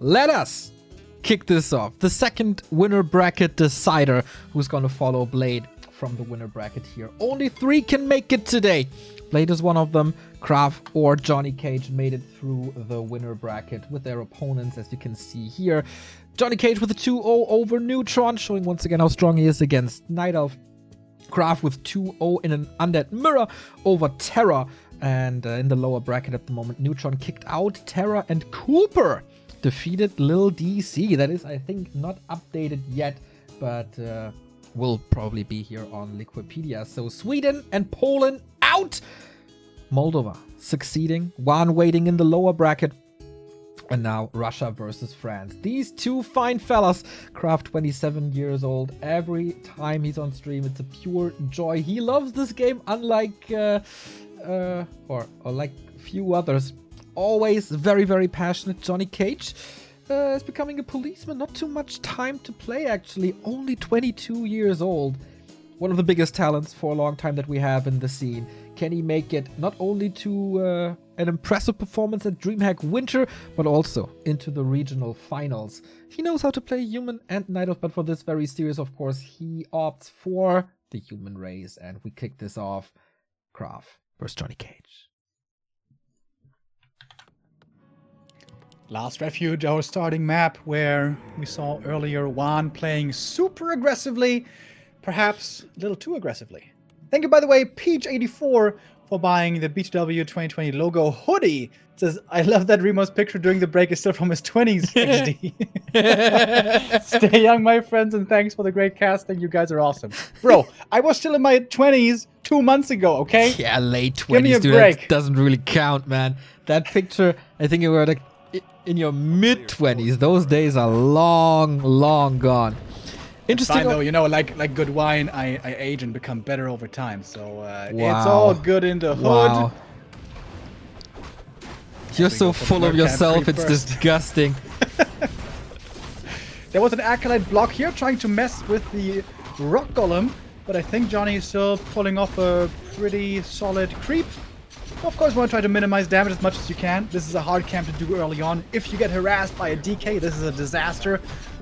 Let us kick this off. The second winner bracket decider who's going to follow Blade from the winner bracket here. Only 3 can make it today. Blade is one of them. KraV or JohnnyCage made it through the winner bracket with their opponents, as you can see here. JohnnyCage with a 2-0 over Neutron, showing once again how strong he is against Night Elf. KraV with 2-0 in an Undead Mirror over Terra. And in the lower bracket at the moment, Neutron kicked out Terra, and Cooper defeated Lil DC. That is, I think, not updated yet, but will probably be here on Liquipedia. So Sweden and Poland out. Moldova succeeding. One waiting in the lower bracket. And now Russia versus France. These two fine fellas. KraV, 27 years old. Every time he's on stream, it's a pure joy. He loves this game, unlike or like few others. Always very, very passionate. JohnnyCage is becoming a policeman. Not too much time to play, actually. Only 22 years old. One of the biggest talents for a long time that we have in the scene. Can he make it not only to an impressive performance at DreamHack Winter, but also into the regional finals? He knows how to play human and Night Elf, but for this very series, of course, he opts for the human race. And we kick this off. KraV versus JohnnyCage. Last Refuge, our starting map, where we saw earlier Juan playing super aggressively, perhaps a little too aggressively. Thank you, by the way, Peach84 for buying the BTW 2020 logo hoodie. It says, I love that Remo's picture during the break is still from his 20s, XD. Stay young, my friends, and thanks for the great casting. You guys are awesome. Bro, I was still in my 20s 2 months ago, okay? Yeah, late 20s, Give me a dude. break. That doesn't really count, man. That picture, I think you were like in your mid-20s. Those days are long, long gone. Interesting. Fine, though, you know, like good wine, I age and become better over time. So it's all good in the hood. Wow. You're so full of yourself, it's disgusting. There was an Acolyte block here trying to mess with the Rock Golem, but I think Johnny is still pulling off a pretty solid creep. Of course, you want to try to minimize damage as much as you can. This is a hard camp to do early on. If you get harassed by a DK, this is a disaster.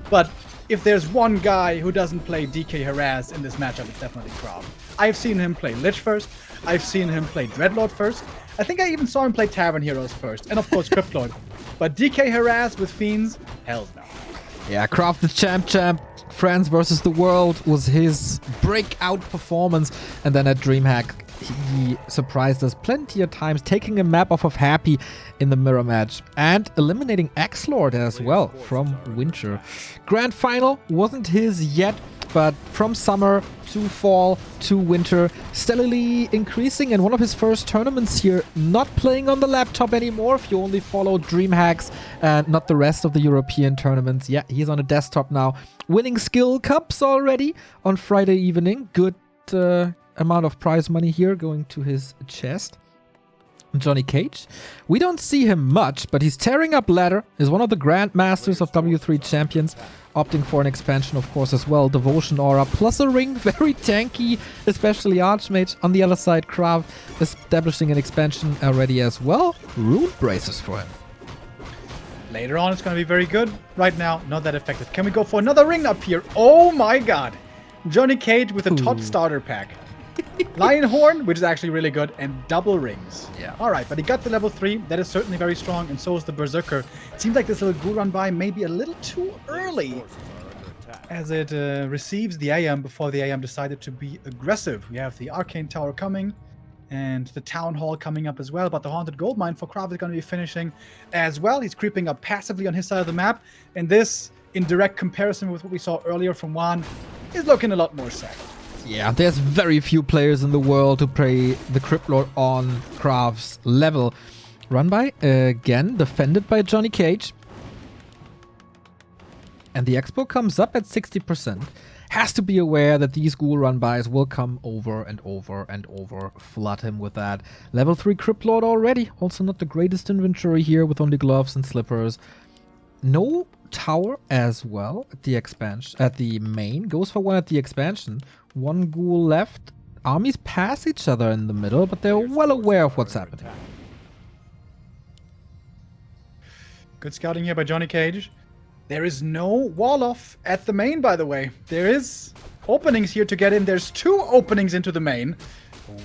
But if there's one guy who doesn't play DK harass in this matchup, it's definitely KraV. I've seen him play Lich first. I've seen him play Dreadlord first. I think I even saw him play Tavern Heroes first. And of course, Cryptlord. But DK harass with Fiends? Hells no. Yeah, KraV the champ. France versus the World was his breakout performance. And then at DreamHack, he surprised us plenty of times, taking a map off of Happy in the mirror match and eliminating X-Lord as well from Winter. Grand Final wasn't his yet, but from summer to fall to winter, steadily increasing, and one of his first tournaments here, not playing on the laptop anymore if you only follow DreamHacks and not the rest of the European tournaments. Yeah, he's on a desktop now, winning skill cups already on Friday evening. Good amount of prize money here going to his chest. JohnnyCage, we don't see him much, but he's tearing up ladder, is one of the grandmasters of W3 champions, opting for an expansion, of course, as well. Devotion Aura plus a ring, very tanky, especially Archmage. On the other side, KraV establishing an expansion already as well. Rune braces for him. Later on, it's going to be very good. Right now, not that effective. Can we go for another ring up here? Oh my god. JohnnyCage with a top starter pack. Lionhorn, which is actually really good, and double rings. Yeah. Alright, but he got the level 3. That is certainly very strong, and so is the Berserker. It seems like this little ghoul run by may be a little too early, as it receives the AM before the AM decided to be aggressive. We have the Arcane Tower coming, and the Town Hall coming up as well, but the Haunted Goldmine for KraV is going to be finishing as well. He's creeping up passively on his side of the map, and this, in direct comparison with what we saw earlier from Juan, is looking a lot more sad. Yeah, there's very few players in the world who play the Cryptlord on KraV's level. Run by, again, defended by JohnnyCage. And the Expo comes up at 60%. Has to be aware that these ghoul run-bys will come over and over and over. Flood him with that. Level 3 Cryptlord already. Also not the greatest inventory here with only gloves and slippers. No tower as well at the expansion. At the main. Goes for one at the expansion. One ghoul left. Armies pass each other in the middle, but they're well aware of what's happening. Good scouting here by JohnnyCage. There is no wall off at the main, by the way. There is openings here to get in. There's 2 openings into the main. Ooh.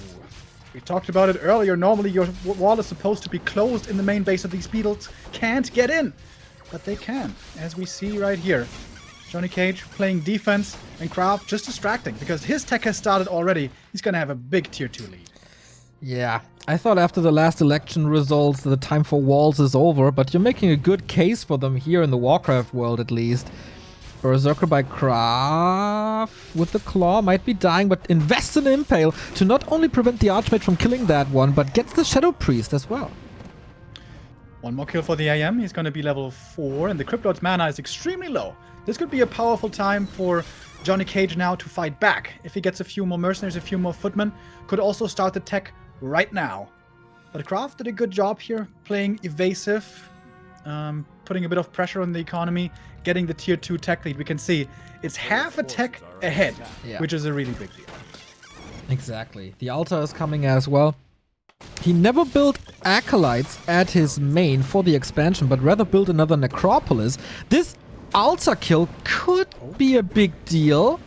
We talked about it earlier. Normally your wall is supposed to be closed in the main base, so these beetles can't get in. But they can, as we see right here. JohnnyCage playing defense, and KraV just distracting, because his tech has started already. He's going to have a big tier 2 lead. Yeah, I thought after the last election results the time for walls is over, but you're making a good case for them here in the Warcraft world at least. Berserker by KraV with the claw might be dying, but invests in Impale to not only prevent the Archmage from killing that one, but gets the Shadow Priest as well. One more kill for the AM. He's going to be level 4, and the Crypt Lord's mana is extremely low. This could be a powerful time for JohnnyCage now to fight back. If he gets a few more mercenaries, a few more footmen, could also start the tech right now. But KraV did a good job here, playing evasive, putting a bit of pressure on the economy, getting the tier 2 tech lead. We can see it's half a tech ahead, which is a really big deal. Exactly. The altar is coming as well. He never built Acolytes at his main for the expansion, but rather built another Necropolis. This altar kill could be a big deal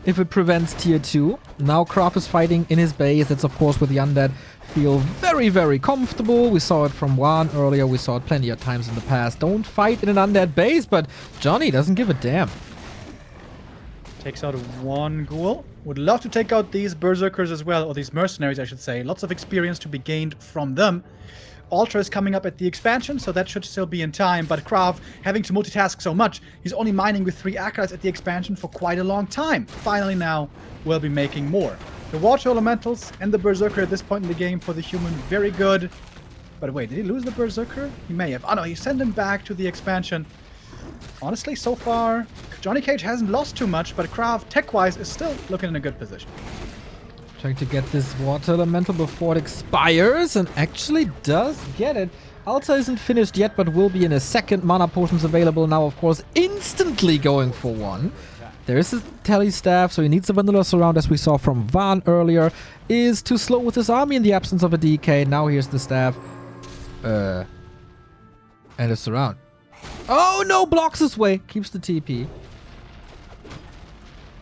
if it prevents tier 2. Now KraV is fighting in his base. That's of course where the undead feel very, very comfortable. We saw it from Juan earlier. We saw it plenty of times in the past. Don't fight in an undead base, but Johnny doesn't give a damn. Takes out 1 ghoul. Would love to take out these berserkers as well, or these mercenaries I should say. Lots of experience to be gained from them. Ultra is coming up at the expansion, so that should still be in time, but KraV, having to multitask so much, he's only mining with 3 acolytes at the expansion for quite a long time. Finally now, we'll be making more. The water elementals and the berserker at this point in the game for the human, very good. But wait, did he lose the berserker? He may have. Oh no, he sent him back to the expansion. Honestly, so far, JohnnyCage hasn't lost too much, but KraV, tech-wise, is still looking in a good position. Trying to get this water elemental before it expires, and actually does get it. Alta isn't finished yet, but will be in a second. Mana potions available now, of course, instantly going for 1. There is a tally staff, so he needs a vanilla surround, as we saw from Van earlier. Is too slow with his army in the absence of a DK. Now here's the staff. And a surround. Oh no, blocks his way. Keeps the TP.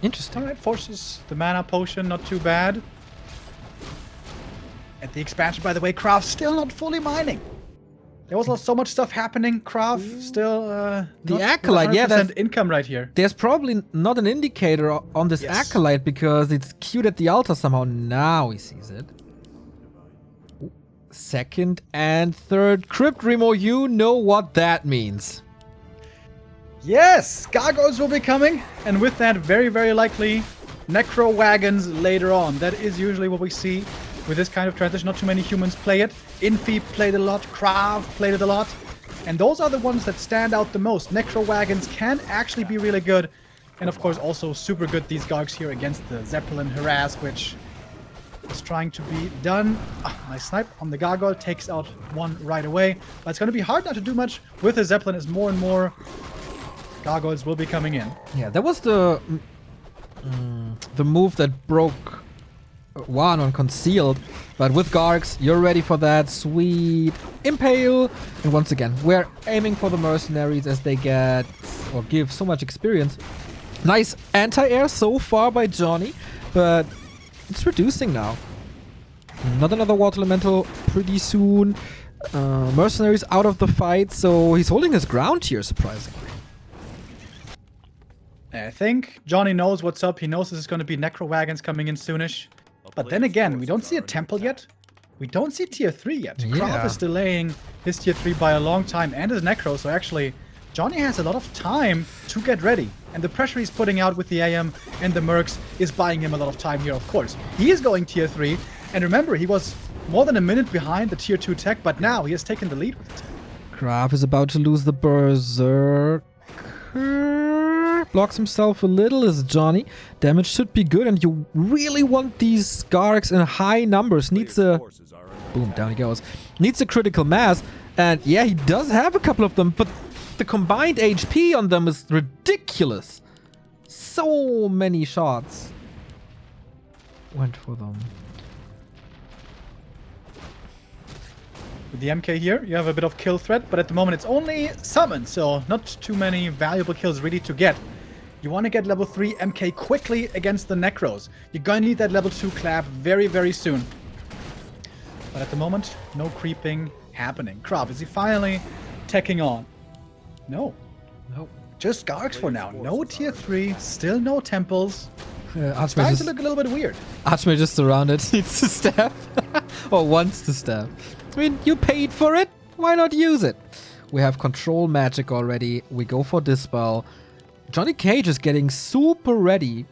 Interesting. Alright, forces the mana potion, not too bad. At the expansion, by the way, KraV still not fully mining. There was so much stuff happening. KraV still the Acolyte, yeah, that's income right here. There's probably not an indicator on this Acolyte because it's queued at the altar somehow. Now he sees it. Ooh. Second and third crypt, Remo, you know what that means. Yes, gargoyles will be coming, and with that, very, very likely necro wagons later on. That is usually what we see with this kind of transition. Not too many humans play it. Infi played a lot, KraV played it a lot, and those are the ones that stand out the most. Necro wagons can actually be really good, and of course also super good these gargs here against the Zeppelin harass, which is trying to be done. Nice snipe on the gargoyle, takes out 1 right away, but it's going to be hard not to do much with the Zeppelin as more and more gargoyles will be coming in. Yeah, that was the move that broke one on concealed, but with Gargs, you're ready for that sweet impale. And once again, we're aiming for the mercenaries as they get or give so much experience. Nice anti-air so far by Johnny, but it's reducing now. Not another water elemental pretty soon. Mercenaries out of the fight, so he's holding his ground here, surprisingly. I think Johnny knows what's up. He knows this is going to be necro wagons coming in soonish. But then again, we don't see a temple yet. We don't see tier 3 yet. Yeah. KraV is delaying his tier 3 by a long time and his necro, so actually Johnny has a lot of time to get ready. And the pressure he's putting out with the AM and the mercs is buying him a lot of time here, of course. He is going tier 3, and remember, he was more than a minute behind the tier 2 tech, but now he has taken the lead with it. KraV is about to lose the Berserker. Blocks himself a little as Johnny. Damage should be good, and you really want these Gargs in high numbers. Needs a... Boom, down he goes. Needs a critical mass, and yeah, he does have a couple of them, but the combined HP on them is ridiculous. So many shots went for them. With the MK here, you have a bit of kill threat, but at the moment it's only summon, so not too many valuable kills really to get. You want to get level 3 MK quickly against the Necros. You're going to need that level 2 KraV very, very soon. But at the moment, no creeping happening. KraV, is he finally teching on? No. Nope. Just Gargs for now. No tier 3, still no temples. Archmage Starting to look a little bit weird. Archmage just surrounded, needs to stab. Or wants to stab. I mean, you paid for it. Why not use it? We have control magic already. We go for Dispel. JohnnyCage is getting super ready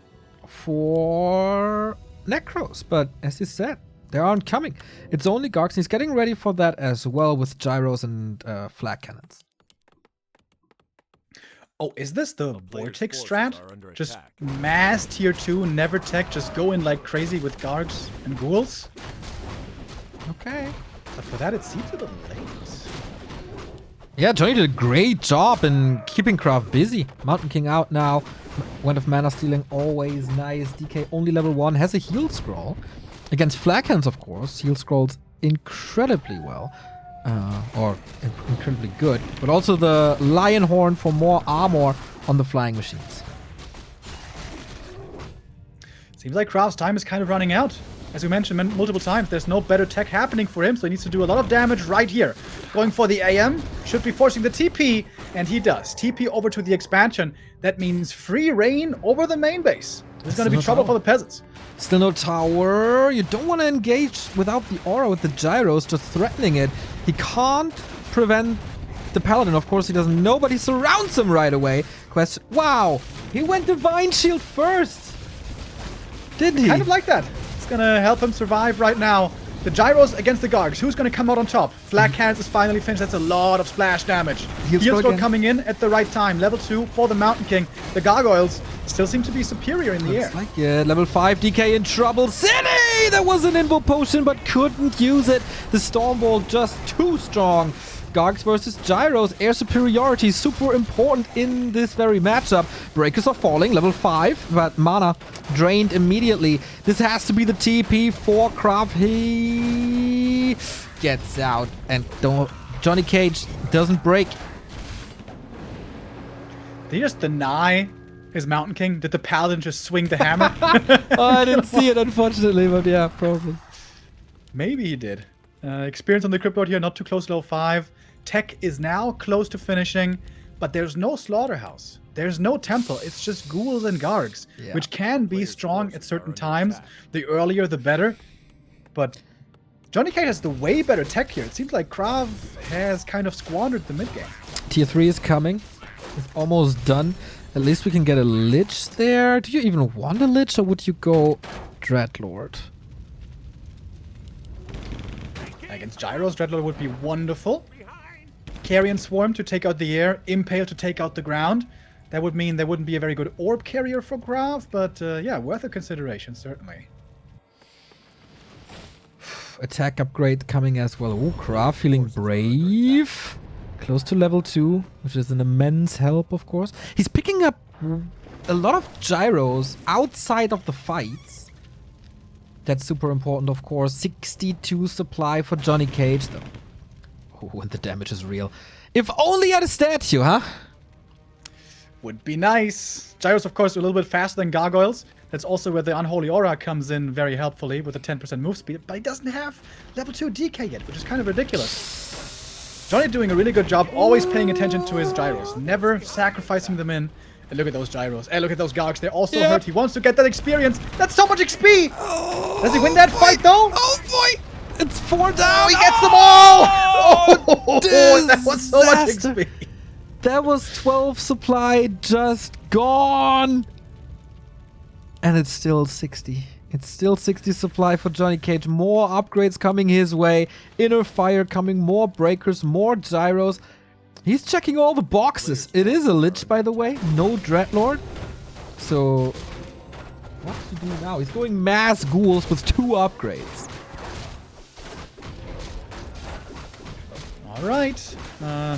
for Necros. But as you said, they aren't coming. It's only Gargs. He's getting ready for that as well with gyros and flag cannons. Oh, is this the Vortex strat? Just mass tier 2, never tech, just go in like crazy with Gargs and Ghouls? Okay. But for that, it seems a little late. Yeah, Johnny did a great job in keeping KraV busy. Mountain King out now. Went of mana stealing, always nice. DK only level 1, has a heal scroll. Against flag hands, of course, heal scrolls incredibly well. Or incredibly good. But also the Lion Horn for more armor on the flying machines. Seems like KraV's time is kind of running out. As we mentioned multiple times, there's no better tech happening for him, so he needs to do a lot of damage right here. Going for the AM, should be forcing the TP, and he does. TP over to the expansion. That means free reign over the main base. This is going to be trouble for the peasants. Still no tower. You don't want to engage without the aura with the gyros, just threatening it. He can't prevent the paladin. Of course he doesn't know, but he surrounds him right away. Question. Wow, he went Divine Shield first. Did he? Kind of like that. It's going to help him survive right now. The gyros against the Gargs. Who's going to come out on top? Flag cannons is finally finished. That's a lot of splash damage. Heal scroll coming in at the right time. Level 2 for the Mountain King. The gargoyles still seem to be superior in the air. Like, yeah, level 5 DK in trouble. City! There was an invo potion, but couldn't use it. The Stormbolt just too strong. Gargs versus gyros. Air superiority super important in this very matchup. Breakers are falling, level 5, but mana drained immediately. This has to be the TP for KraV. He gets out and JohnnyCage doesn't break. Did he just deny his Mountain King? Did the Paladin just swing the hammer? Oh, I didn't see it, unfortunately, but yeah, probably. Maybe he did. Experience on the cryptboard here, not too close to level 5. Tech is now close to finishing, but there's no slaughterhouse. There's no temple. It's just ghouls and Gargs, which can be strong at certain times. The earlier, the better. But JohnnyCage has the way better tech here. It seems like KraV has kind of squandered the mid game. Tier 3 is coming. It's almost done. At least we can get a Lich there. Do you even want a Lich, or would you go Dreadlord? Against gyros, Dreadlord would be wonderful. Carrion Swarm to take out the air, Impale to take out the ground. That would mean there wouldn't be a very good orb carrier for KraV, but yeah, worth a consideration, certainly. Attack upgrade coming as well. Ooh, KraV feeling brave. Close to level 2, which is an immense help, of course. He's picking up a lot of gyros outside of the fights. That's super important, of course. 62 supply for JohnnyCage, though. Oh, and the damage is real. If only at a statue, huh? Would be nice. Gyros, of course, are a little bit faster than gargoyles. That's also where the Unholy Aura comes in very helpfully with a 10% move speed. But he doesn't have level 2 DK yet, which is kind of ridiculous. Johnny doing a really good job, always paying attention to his gyros. Never sacrificing them in. And look at those gyros. And look at those Gargs. They're also hurt. He wants to get that experience. That's so much XP! Oh, does he win that fight, though? Oh, boy! It's 4 down! Oh, he gets them all! Oh, that was so much XP. That was 12 supply just gone. And it's still 60. It's still 60 supply for JohnnyCage. More upgrades coming his way. Inner fire coming. More breakers. More gyros. He's checking all the boxes. It is a Lich, by the way. No Dreadlord. So, what's he doing now? He's going mass ghouls with 2 upgrades. Alright.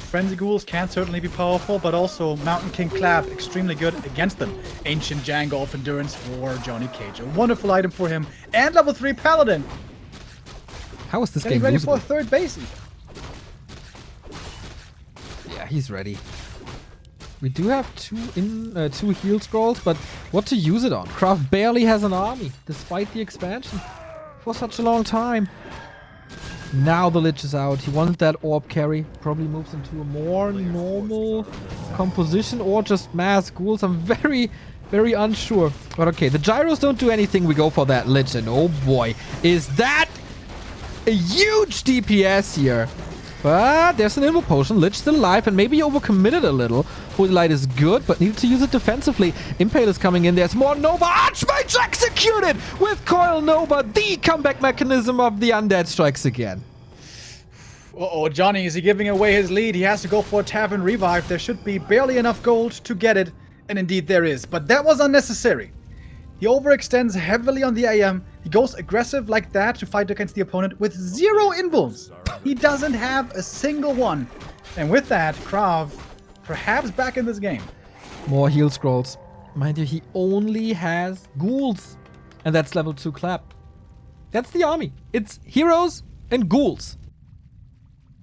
Frenzy Ghouls can certainly be powerful, but also Mountain King KraV extremely good against them. Ancient Django of Endurance for JohnnyCage. A wonderful item for him. And level 3 Paladin. How is this Getting game ready losable? for a third base. he's ready. We do have two heal scrolls, but what to use it on? KraV barely has an army, despite the expansion, for such a long time. Now the Lich is out. He wanted that orb carry. Probably moves into a more normal composition or just mass ghouls. I'm very, very unsure. But okay, the gyros don't do anything. We go for that Lich. And oh boy, is that a huge DPS here. But there's an Invul Potion. Lich still alive and maybe overcommitted a little. Holy Light is good, but needed to use it defensively. Impale is coming in. There's more Nova. Archmage executed with Coil Nova. The comeback mechanism of the Undead strikes again. Uh-oh, Johnny, is he giving away his lead? He has to go for a Tavern Revive. There should be barely enough gold to get it. And indeed there is. But that was unnecessary. He overextends heavily on the AM. He goes aggressive like that to fight against the opponent with 0 invuls. He doesn't have a single one. And with that, KraV perhaps back in this game. More heal scrolls. Mind you, he only has ghouls. And that's level 2 clap. That's the army. It's heroes and ghouls.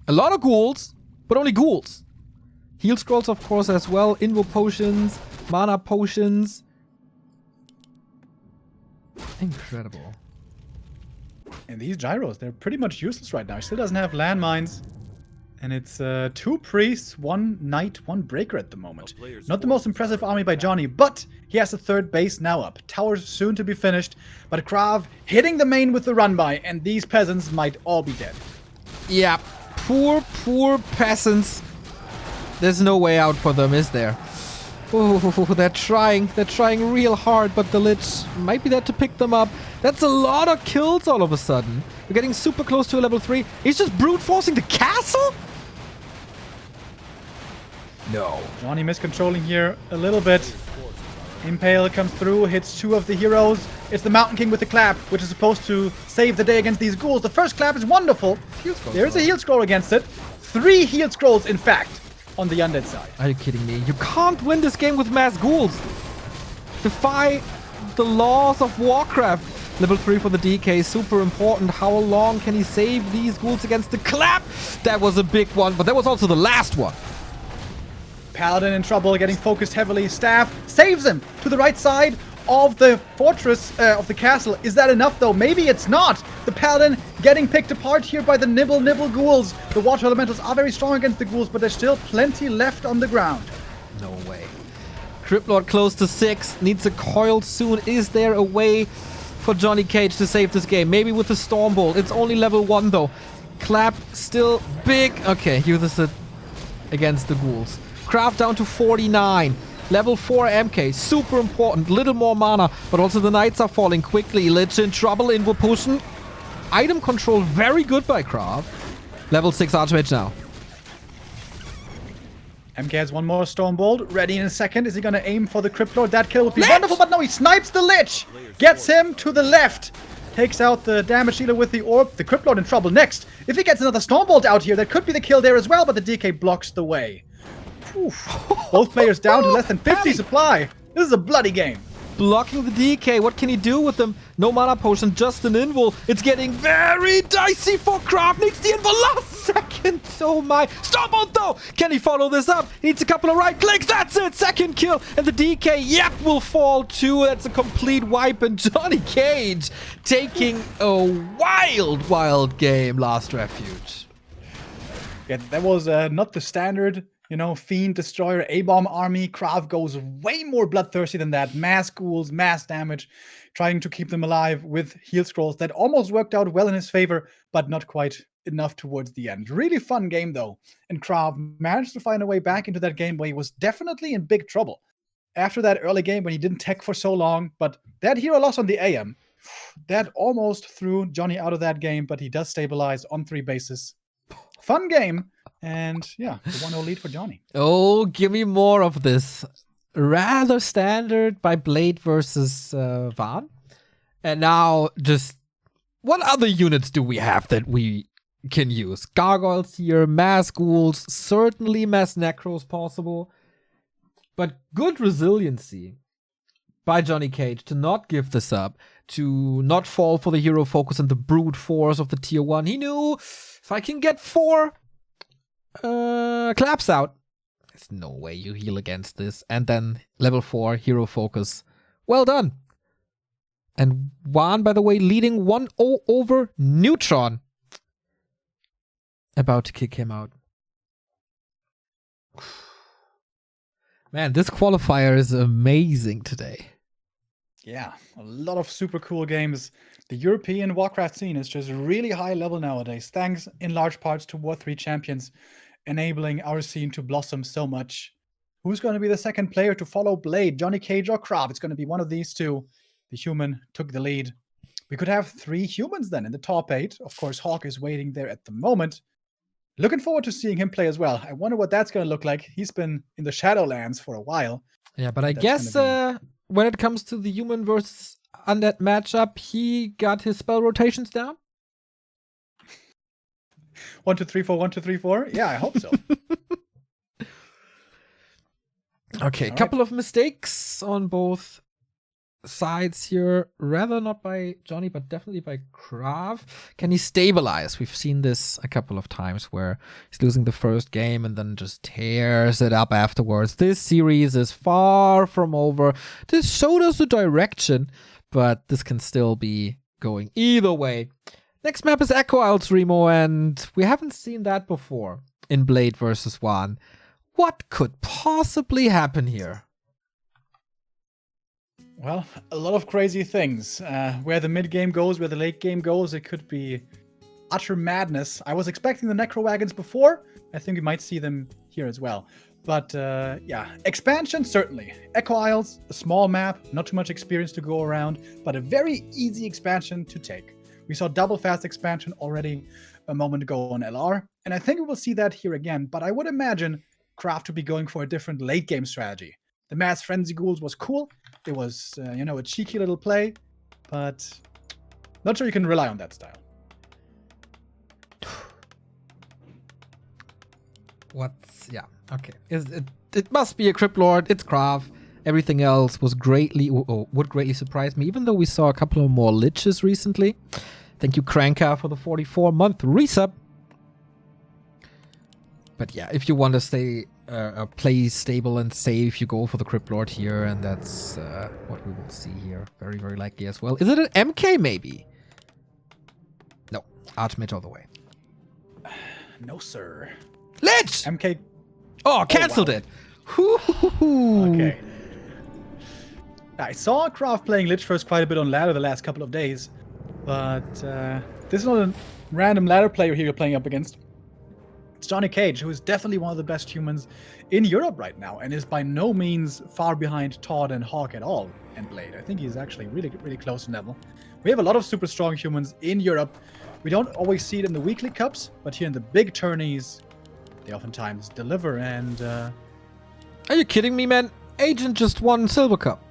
A lot of ghouls, but only ghouls. Heal scrolls, of course, as well. Invul potions, mana potions. Incredible. And these gyros, they're pretty much useless right now. He still doesn't have landmines. And it's 2 priests, 1 knight, 1 breaker at the moment. Not the most impressive army by Johnny, but he has a 3rd base now up. Towers soon to be finished, but KraV hitting the main with the run by, and these peasants might all be dead. Yeah, poor peasants. There's no way out for them, is there? Oh, they're trying real hard, but the Lich might be there to pick them up. That's a lot of kills all of a sudden. We're getting super close to a level 3. He's just brute forcing the castle? No. Johnny miscontrolling here a little bit. Impale comes through, hits 2 of the heroes. It's the Mountain King with the clap, which is supposed to save the day against these ghouls. The first clap is wonderful. There is a heal scroll against it. 3 heal scrolls, in fact, on the undead side. Are you kidding me? You can't win this game with mass ghouls. Defy the laws of Warcraft. Level 3 for the DK, super important. How long can he save these ghouls against the clap? That was a big one, but that was also the last one. Paladin in trouble, getting focused heavily. Staff saves him to the right side of the fortress, of the castle. Is that enough, though? Maybe it's not. The Paladin getting picked apart here by the nibble ghouls. The water elementals are very strong against the ghouls, but there's still plenty left on the ground. No way. Crypt Lord close to 6. Needs a coil soon. Is there a way for JohnnyCage to save this game? Maybe with the Storm Bolt. It's only level 1, though. Clap still big. Okay, uses it against the ghouls. KraV down to 49. Level 4 MK, super important. Little more mana, but also the knights are falling quickly. Lich in trouble. Invul Potion. Item control very good by KraV. Level 6 Archmage now. MK has 1 more Stormbolt, ready in a second. Is he gonna aim for the Crypt Lord? That kill would be wonderful, but no, he snipes the Lich! Gets him to the left! Takes out the damage dealer with the orb. The Crypt Lord in trouble next. If he gets another Stormbolt out here, that could be the kill there as well, but the DK blocks the way. Oof. Both players down to less than 50 supply. This is a bloody game. Blocking the DK. What can he do with them? No mana potion, just an invul. It's getting very dicey for KraV. Needs the invul last second. Oh my. Stormbolt though. Can he follow this up? Needs a couple of right clicks. That's it. Second kill. And the DK, yep, will fall too. That's a complete wipe. And JohnnyCage taking a wild game. Last refuge. Yeah, that was not the standard, you know, Fiend, Destroyer, A-Bomb army. KraV goes way more bloodthirsty than that. Mass ghouls, mass damage, trying to keep them alive with heal scrolls. That almost worked out well in his favor, but not quite enough towards the end. Really fun game, though. And KraV managed to find a way back into that game where he was definitely in big trouble. After that early game when he didn't tech for so long, but that hero loss on the AM, that almost threw Johnny out of that game, but he does stabilize on 3 bases. Fun game. And yeah, the 1-0 lead for Johnny. Oh, give me more of this. Rather standard by Blade versus Vaan. And now just what other units do we have that we can use? Gargoyles here, mass ghouls, certainly mass necros possible. But good resiliency by JohnnyCage to not give this up, to not fall for the hero focus and the brute force of the tier 1. He knew if I can get 4 claps out, There's no way you heal against this. And then level 4, hero focus. Well done. And Juan, by the way, leading 1-0 over Neutron. About to kick him out. Man, this qualifier is amazing today. Yeah, a lot of super cool games. The European Warcraft scene is just really high level nowadays, thanks in large parts to War 3 champions, enabling our scene to blossom so much. Who's going to be the second player to follow Blade, JohnnyCage or KraV? It's going to be one of these two. The human took the lead. We could have 3 humans then in the top 8. Of course, Hawk is waiting there at the moment. Looking forward to seeing him play as well. I wonder what that's going to look like. He's been in the Shadowlands for a while. Yeah, but I guess when it comes to the human versus undead matchup, he got his spell rotations down. 1, 2, 3, 4, 1, 2, 3, 4. Yeah, I hope so. Okay, a couple of mistakes on both sides here. Rather not by Johnny, but definitely by KraV. Can he stabilize? We've seen this a couple of times where he's losing the first game and then just tears it up afterwards. This series is far from over. This showed us the direction, but this can still be going either way. Next map is Echo Isles, Remo, and we haven't seen that before in Blade versus Juan. What could possibly happen here? Well, a lot of crazy things. Where the mid game goes, where the late game goes, it could be utter madness. I was expecting the Necro Wagons before. I think we might see them here as well. But yeah, expansion, certainly. Echo Isles, a small map, not too much experience to go around, but a very easy expansion to take. We saw double fast expansion already a moment ago on LR, and I think we will see that here again, but I would imagine KraV to be going for a different late game strategy. The Mass Frenzy Ghouls was cool. It was, a cheeky little play, but not sure you can rely on that style. Okay. It must be a Crypt Lord. It's KraV. Everything else would greatly surprise me, even though we saw a couple of more liches recently. Thank you, Cranka, for the 44-month resub. But yeah, if you want to stay play stable and safe, you go for the Crypt Lord here, and that's what we will see here. Very, very likely as well. Is it an MK maybe? No, Archmage all the way. No, sir. Lich! MK. Oh, cancelled it. Okay. I saw KraV playing Lich first quite a bit on ladder the last couple of days, but this is not a random ladder player here you're playing up against. It's JohnnyCage, who is definitely one of the best humans in Europe right now, and is by no means far behind Todd and Hawk at all, and Blade. I think he's actually really, really close in level. We have a lot of super strong humans in Europe. We don't always see it in the weekly cups, but here in the big tourneys, they oftentimes deliver, and... Are you kidding me, man? Agent just won Silver Cup.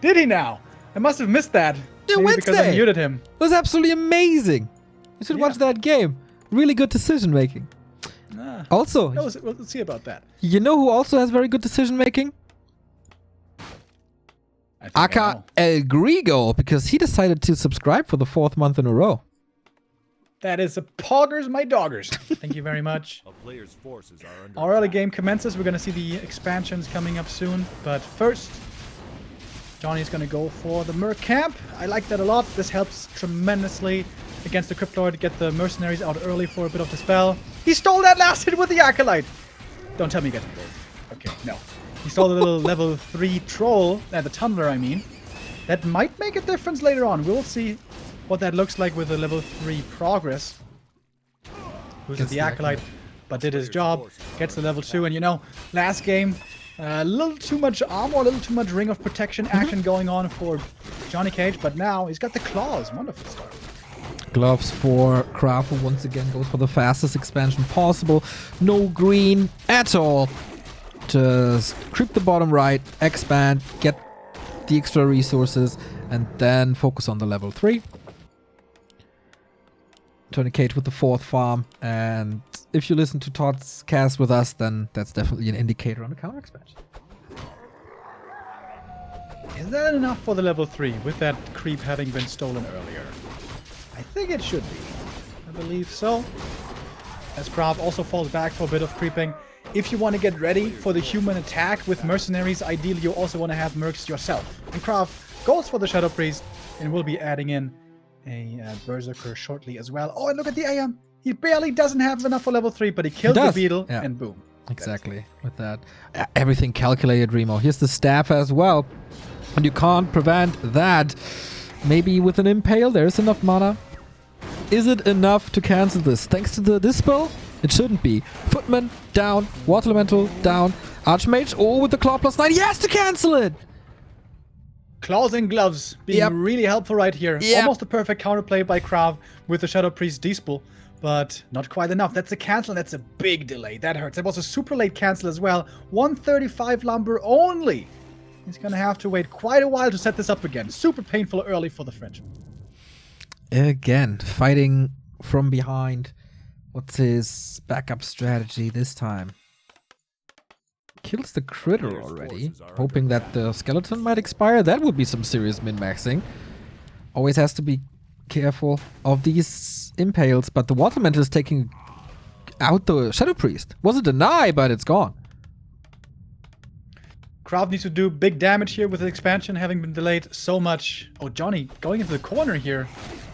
Did he now? I must have missed that. Yeah, Maybe Wednesday. because I muted him. It was absolutely amazing. You should watch that game. Really good decision making. Also, we'll see about that. You know who also has very good decision making? Aka El Grigo, because he decided to subscribe for the 4th month in a row. That is a poggers my doggers. Thank you very much. A player's forces are under Our early game commences. We're going to see the expansions coming up soon. But first, Johnny's going to go for the Merc Camp. I like that a lot. This helps tremendously against the Crypt Lord to get the mercenaries out early for a bit of the spell. He stole that last hit with the Acolyte. Don't tell me you get it. Okay, no. He stole the little level 3 troll, the Tumbler, I mean. That might make a difference later on. We'll see what that looks like with the level 3 progress. Who's the Acolyte, but did his job. Gets the level 2, and last game, a little too much armor, a little too much Ring of Protection action going on for JohnnyCage, but now he's got the claws. Wonderful start. Gloves for KraV, who once again goes for the fastest expansion possible. No green at all. Just creep the bottom right, expand, get the extra resources, and then focus on the level 3. JohnnyCage with the 4th farm, and if you listen to Todd's cast with us, then that's definitely an indicator on the counter expansion. Is that enough for the level 3 with that creep having been stolen earlier? I think it should be. I believe so. as KraV also falls back for a bit of creeping. If you want to get ready for the human attack with mercenaries, ideally you also want to have mercs yourself. And KraV goes for the Shadow Priest and will be adding in a Berserker shortly as well. Oh, and look at the AM. He barely doesn't have enough for level 3, but he kills the beetle and boom. Exactly, with that. Everything calculated, Remo. Here's the staff as well. And you can't prevent that. Maybe with an Impale, there's enough mana. Is it enough to cancel this? Thanks to the Dispel? It shouldn't be. Footman, down. Water Elemental, down. Archmage, with the Claw +9. He has to cancel it! Claws and gloves being really helpful right here. Almost a perfect counterplay by KraV with the Shadow Priest Dispel. But not quite enough. That's a cancel, and that's a big delay. That hurts. That was a super late cancel as well. 135 lumber only. He's going to have to wait quite a while to set this up again. Super painful early for the Frenchman. Again, fighting from behind. What's his backup strategy this time? Kills the critter already, hoping that the skeleton might expire. That would be some serious min-maxing. Always has to be careful of these impales, but the Water Elemental is taking out the Shadow Priest. Was a deny, but it's gone. KraV needs to do big damage here with the expansion having been delayed so much. Oh, Johnny going into the corner here.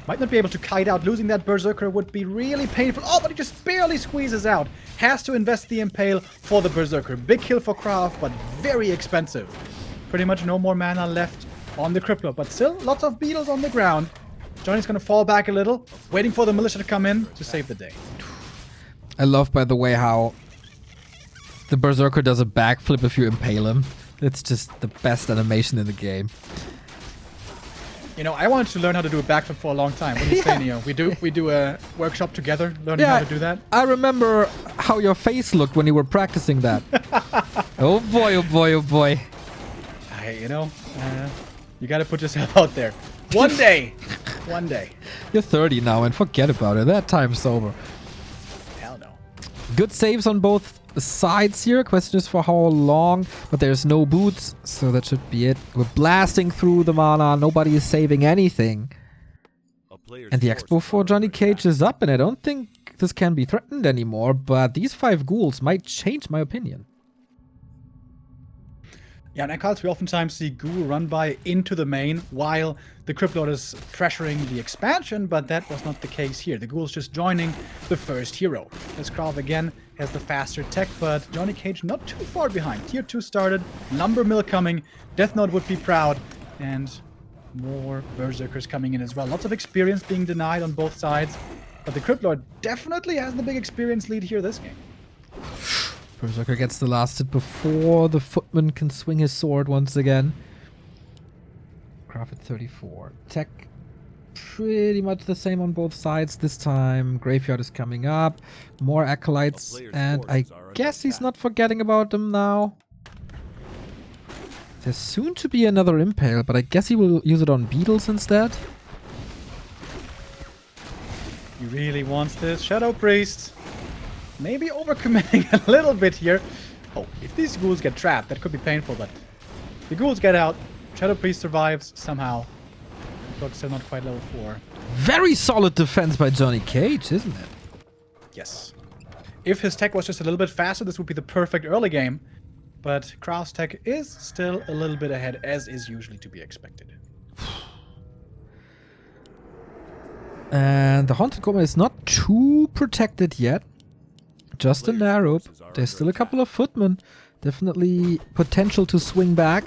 Might not be able to kite out. Losing that Berserker would be really painful. Oh, but he just barely squeezes out. Has to invest the Impale for the Berserker. Big kill for KraV, but very expensive. Pretty much no more mana left on the Crippler, but still lots of beetles on the ground. Johnny's gonna fall back a little, waiting for the militia to come in to save the day. I love, by the way, how the Berserker does a backflip if you impale him. It's just the best animation in the game. You know, I wanted to learn how to do a backflip for a long time. What do you say, Neo? We do a workshop together, learning how to do that. I remember how your face looked when you were practicing that. Oh boy, oh boy, oh boy. You know, you gotta put yourself out there. One day. One day. You're 30 now and forget about it. That time's over. Hell no. Good saves on both sides here. Question is for how long, but there's no boots, so that should be it. We're blasting through the mana. Nobody is saving anything. And the expo for JohnnyCage is up, and I don't think this can be threatened anymore, but these 5 ghouls might change my opinion. Yeah, in cards we oftentimes see Ghoul run by into the main while the Cryptlord is pressuring the expansion, but that was not the case here. The Ghoul's just joining the first hero. As KraV again has the faster tech, but JohnnyCage not too far behind. Tier 2 started, Lumber Mill coming, Death Note would be proud, and more Berserkers coming in as well. Lots of experience being denied on both sides, but the Cryptlord definitely has the big experience lead here this game. Berserker gets the last hit before the Footman can swing his sword once again. KraV at 34. Tech pretty much the same on both sides this time. Graveyard is coming up. More Acolytes. And I guess he's not forgetting about them now. There's soon to be another Impale, but I guess he will use it on Beetles instead. He really wants this Shadow Priest. Maybe overcommitting a little bit here. Oh, if these ghouls get trapped, that could be painful, but the ghouls get out. Shadow Priest survives somehow. But still not quite level 4. Very solid defense by JohnnyCage, isn't it? Yes. If his tech was just a little bit faster, this would be the perfect early game. But KraV's tech is still a little bit ahead, as is usually to be expected. And the Haunted Goblin is not too protected yet. Just a narrow. There's still a couple of footmen. Definitely potential to swing back.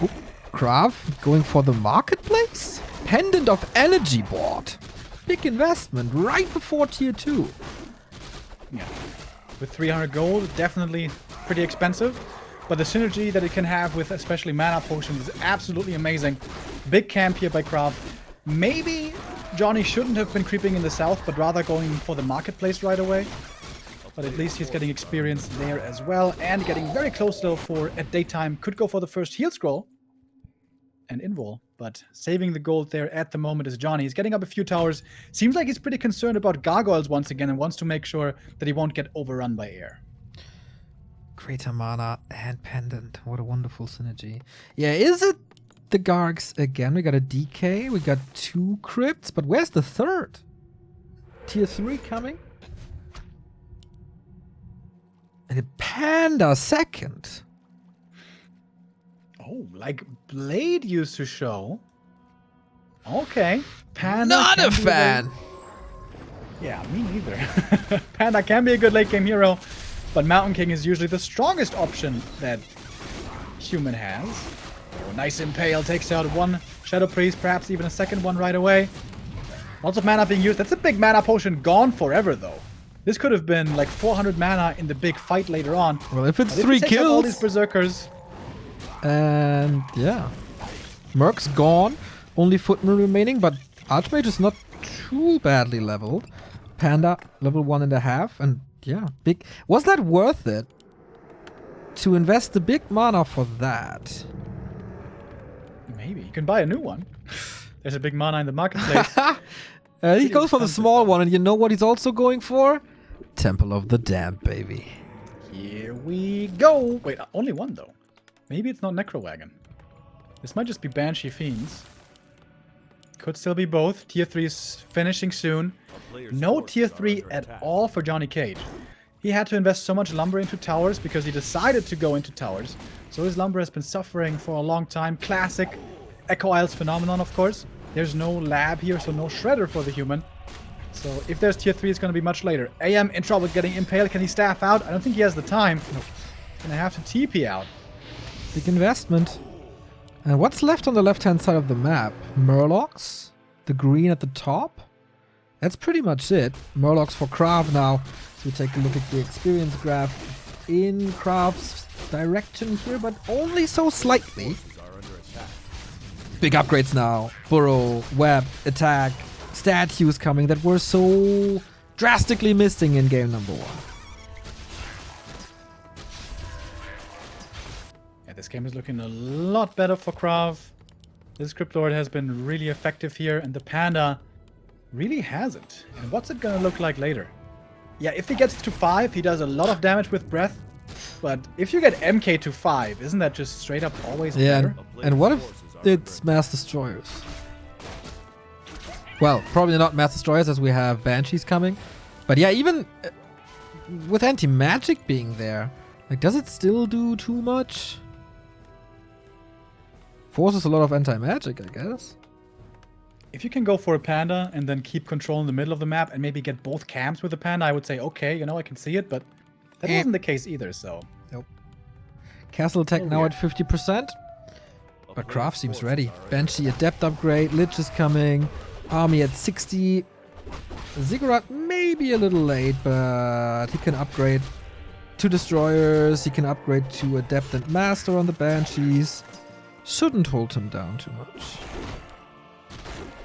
Oop, KraV going for the marketplace? Pendant of Energy board. Big investment right before tier 2. Yeah. With 300 gold, definitely pretty expensive. But the synergy that it can have with especially mana potions is absolutely amazing. Big camp here by KraV. Maybe Johnny shouldn't have been creeping in the south, but rather going for the marketplace right away. But at least he's getting experience there as well, and getting very close though for at daytime. Could go for the first heal scroll and invul, but saving the gold there at the moment is Johnny. He's getting up a few towers. Seems like he's pretty concerned about gargoyles once again and wants to make sure that he won't get overrun by air. Greater mana and pendant. What a wonderful synergy. Yeah, is it the Gargs again? We got a DK, we got 2 crypts, but where's the third? Tier 3 coming? And a Panda second. Oh, like Blade used to show. Okay. Panda. Not can a be fan. Yeah, me neither. Panda can be a good late game hero, but Mountain King is usually the strongest option that human has. Oh, nice Impale takes out one Shadow Priest, perhaps even a second one right away. Lots of mana being used. That's a big mana potion gone forever, though. This could have been like 400 mana in the big fight later on. Well, if it's But 3 he takes out all kills. these Berserkers. And yeah. Merc's gone. Only Footman remaining, but Archmage is not too badly leveled. Panda, level 1.5. And yeah, big. Was that worth it? To invest the big mana for that? Maybe. You can buy a new one. There's a big mana in the marketplace. He goes for the small one, and you know what he's also going for? Temple of the Damned, baby. Here we go. Wait, only one, though. Maybe it's not Necro Wagon. This might just be Banshee Fiends. Could still be both. Tier 3 is finishing soon. No Tier 3 at all for JohnnyCage. He had to invest so much lumber into towers because he decided to go into towers. So his lumber has been suffering for a long time. Classic Echo Isles phenomenon, of course. There's no lab here, so no shredder for the human. So if there's Tier 3, it's going to be much later. AM in trouble getting impaled. Can he staff out? I don't think he has the time. Nope. Gonna have to TP out. Big investment. And what's left on the left-hand side of the map? Murlocs? The green at the top? That's pretty much it. Murlocs for KraV now. So we take a look at the experience graph in KraV's direction here, but only so slightly. Big upgrades now. Burrow, web, attack, statues coming that were so drastically missing in game number 1. Yeah, this game is looking a lot better for KraV. This Crypt Lord has been really effective here, and the Panda really hasn't. And what's it gonna look like later? Yeah, if he gets to 5, he does a lot of damage with breath. But if you get MK to 5, isn't that just straight up always better? And what if it's Mass Destroyers? Well, probably not Mass Destroyers as we have Banshees coming. But yeah, even with anti-magic being there, like, does it still do too much? Forces a lot of anti-magic, I guess. If you can go for a Panda and then keep control in the middle of the map and maybe get both camps with the Panda, I would say, okay, you know, I can see it, but that wasn't the case either, so. Nope. Castle attack now at 50%. But KraV seems ready. Banshee Adept upgrade, Lich is coming. Army at 60. Ziggurat maybe a little late, but he can upgrade to Destroyers. He can upgrade to Adept and Master on the Banshees. Shouldn't hold him down too much.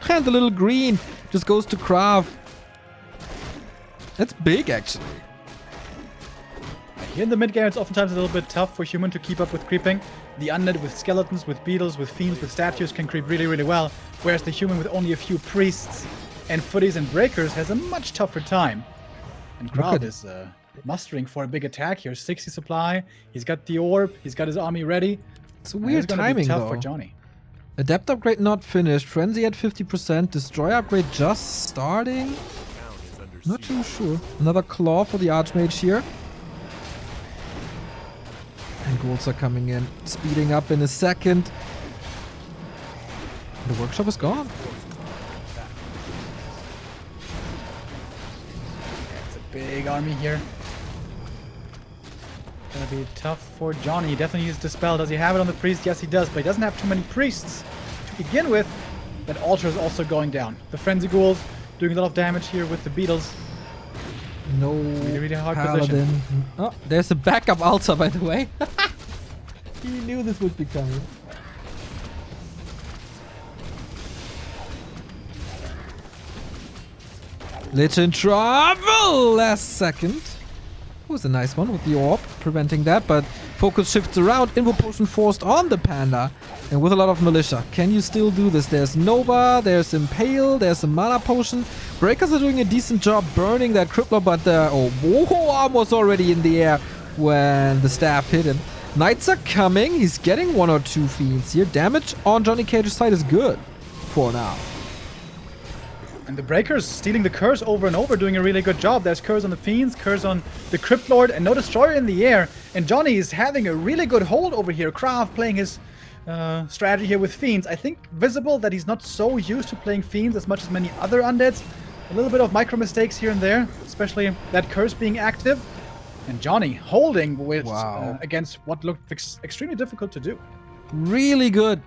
And the little green just goes to KraV. That's big, actually. Here in the mid game, it's oftentimes a little bit tough for human to keep up with creeping. The undead with skeletons, with beetles, with fiends, with statues can creep really, really well. Whereas the human with only a few priests and footies and breakers has a much tougher time. And KraV is mustering for a big attack here. 60 supply. He's got the orb. He's got his army ready. It's a weird timing, be tough though. For Johnny. Adept upgrade not finished. Frenzy at 50%. Destroy upgrade just starting. Not too sure. Another claw for the Archmage here. And golds are coming in. Speeding up in a second. The workshop is gone. It's a big army here. Gonna be tough for Johnny. He definitely needs Dispel. Does he have it on the priest? Yes, he does, but he doesn't have too many priests to begin with. That altar is also going down. The Frenzy Ghouls doing a lot of damage here with the beetles. No really, really hard paladin. position. Oh, there's a backup altar, by the way. He knew this would be coming. Lich in trouble! Last second. It was a nice one with the orb, preventing that, but focus shifts around. Invo potion forced on the Panda, and with a lot of militia. Can you still do this? There's Nova, there's Impale, there's a mana potion. Breakers are doing a decent job burning that crippler, but the arm was already in the air when the staff hit him. Knights are coming. He's getting 1 or 2 fiends here. Damage on JohnnyCage's side is good for now. And the Breakers stealing the curse over and over, doing a really good job. There's curse on the Fiends, curse on the Crypt Lord, and no Destroyer in the air. And Johnny is having a really good hold over here. KraV playing his strategy here with Fiends. I think visible that he's not so used to playing Fiends as much as many other undeads. A little bit of micro mistakes here and there, especially that curse being active. And Johnny holding with against what looked extremely difficult to do. Really good.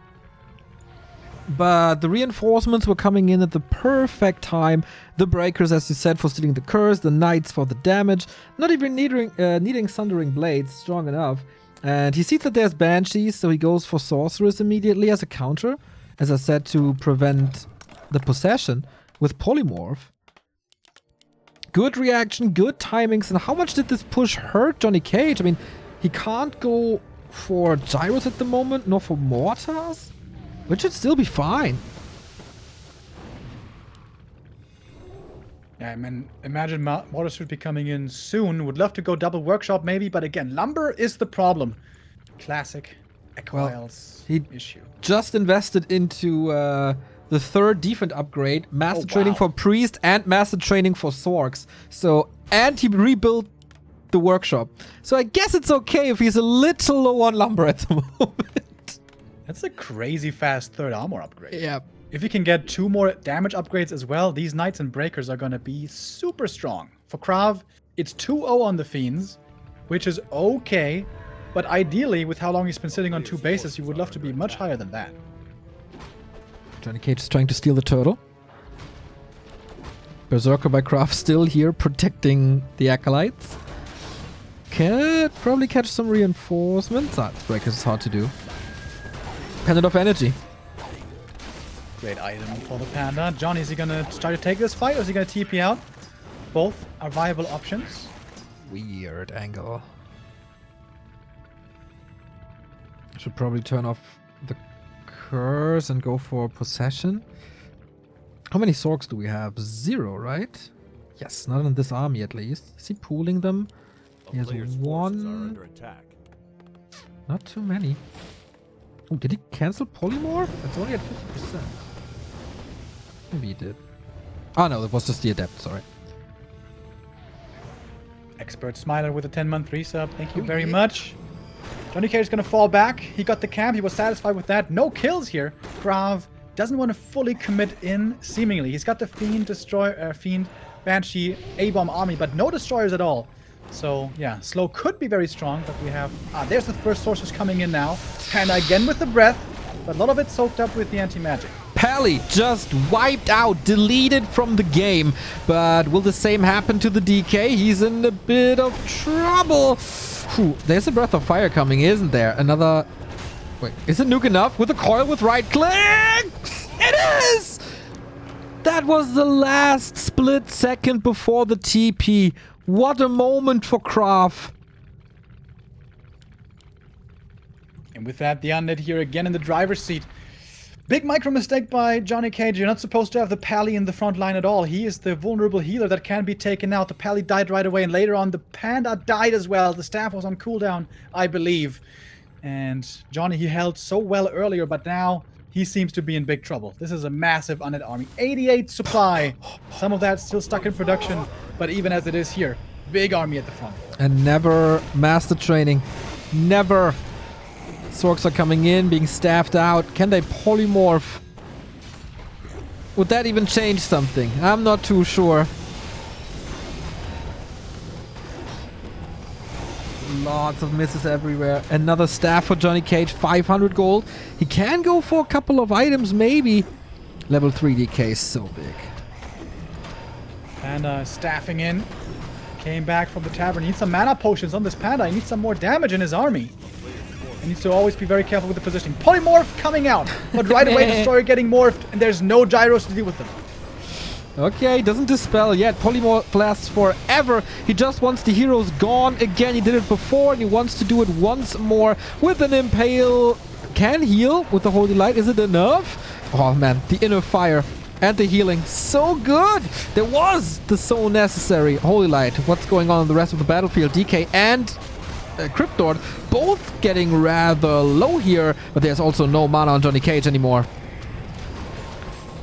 But the reinforcements were coming in at the perfect time. The Breakers, as you said, for stealing the curse. The Knights for the damage. Not even needing Sundering Blades. Strong enough. And he sees that there's Banshees, so he goes for Sorceress immediately as a counter. As I said, to prevent the possession with Polymorph. Good reaction, good timings. And how much did this push hurt JohnnyCage? I mean, he can't go for Gyros at the moment, nor for Mortars. Which should still be fine. Yeah, I mean, imagine Mortar should be coming in soon. Would love to go double workshop maybe, but again, lumber is the problem. Classic Equiles issue. Just invested into the third defense upgrade, Master Training for Priest and Master Training for Sorks. So, and he rebuilt the workshop. So I guess it's okay if he's a little low on lumber at the moment. That's a crazy fast third armor upgrade. Yeah. If you can get 2 more damage upgrades as well, these Knights and Breakers are going to be super strong. For KraV, it's 2-0 on the Fiends, which is okay. But ideally, with how long he's been sitting on 2 bases, you would love to be much higher than that. JohnnyCage is trying to steal the turtle. Berserker by KraV still here protecting the Acolytes. Could probably catch some reinforcements. Breakers is hard to do. Pendant of Energy. Great item for the Panda. Johnny, is he going to try to take this fight or is he going to TP out? Both are viable options. Weird angle. I should probably turn off the curse and go for possession. How many Sorks do we have? 0, right? Yes, not in this army at least. Is he pooling them? He has 1. Not too many. Oh, did he cancel Polymorph? It's only at 50%. Maybe he did. Oh no, it was just the Adept, sorry. Expert Smiler with a 10-month resub. Thank you very much. JohnnyCage is going to fall back. He got the camp. He was satisfied with that. No kills here. KraV doesn't want to fully commit in, seemingly. He's got the Fiend, Fiend, Banshee, A-Bomb army, but no Destroyers at all. So, yeah, slow could be very strong, but we have... there's the first Sorceress coming in now. Panda again with the breath, but a lot of it soaked up with the anti-magic. Pally just wiped out, deleted from the game. But will the same happen to the DK? He's in a bit of trouble. Whew, there's a Breath of Fire coming, isn't there? Another... Wait, is it nuke enough? With a coil with right click? It is! That was the last split second before the TP. What a moment for KraV. And with that, the Undead here again in the driver's seat. Big micro mistake by JohnnyCage. You're not supposed to have the Pally in the front line at all. He is the vulnerable healer that can be taken out. The Pally died right away, and later on the Panda died as well. The staff was on cooldown, I believe. And Johnny, he held so well earlier, but now he seems to be in big trouble. This is a massive Undead army. 88 supply. Some of that still stuck in production, but even as it is here, big army at the front. And never Master Training. Never. Sorks are coming in, being staffed out. Can they polymorph? Would that even change something? I'm not too sure. Lots of misses everywhere. Another staff for JohnnyCage, 500 gold. He can go for a couple of items, maybe. Level 3 DK is so big. Panda staffing in. Came back from the tavern. He needs some mana potions on this Panda. He needs some more damage in his army. He needs to always be very careful with the positioning. Polymorph coming out. But right away, Destroyer getting morphed. And there's no gyros to deal with them. Okay, doesn't dispel yet. Polymorph lasts forever. He just wants the heroes gone again. He did it before and he wants to do it once more with an Impale. Can heal with the Holy Light. Is it enough? Oh man, the Inner Fire and the healing. So good. There was the so necessary Holy Light. What's going on in the rest of the battlefield? DK and Crypt Lord both getting rather low here. But there's also no mana on JohnnyCage anymore.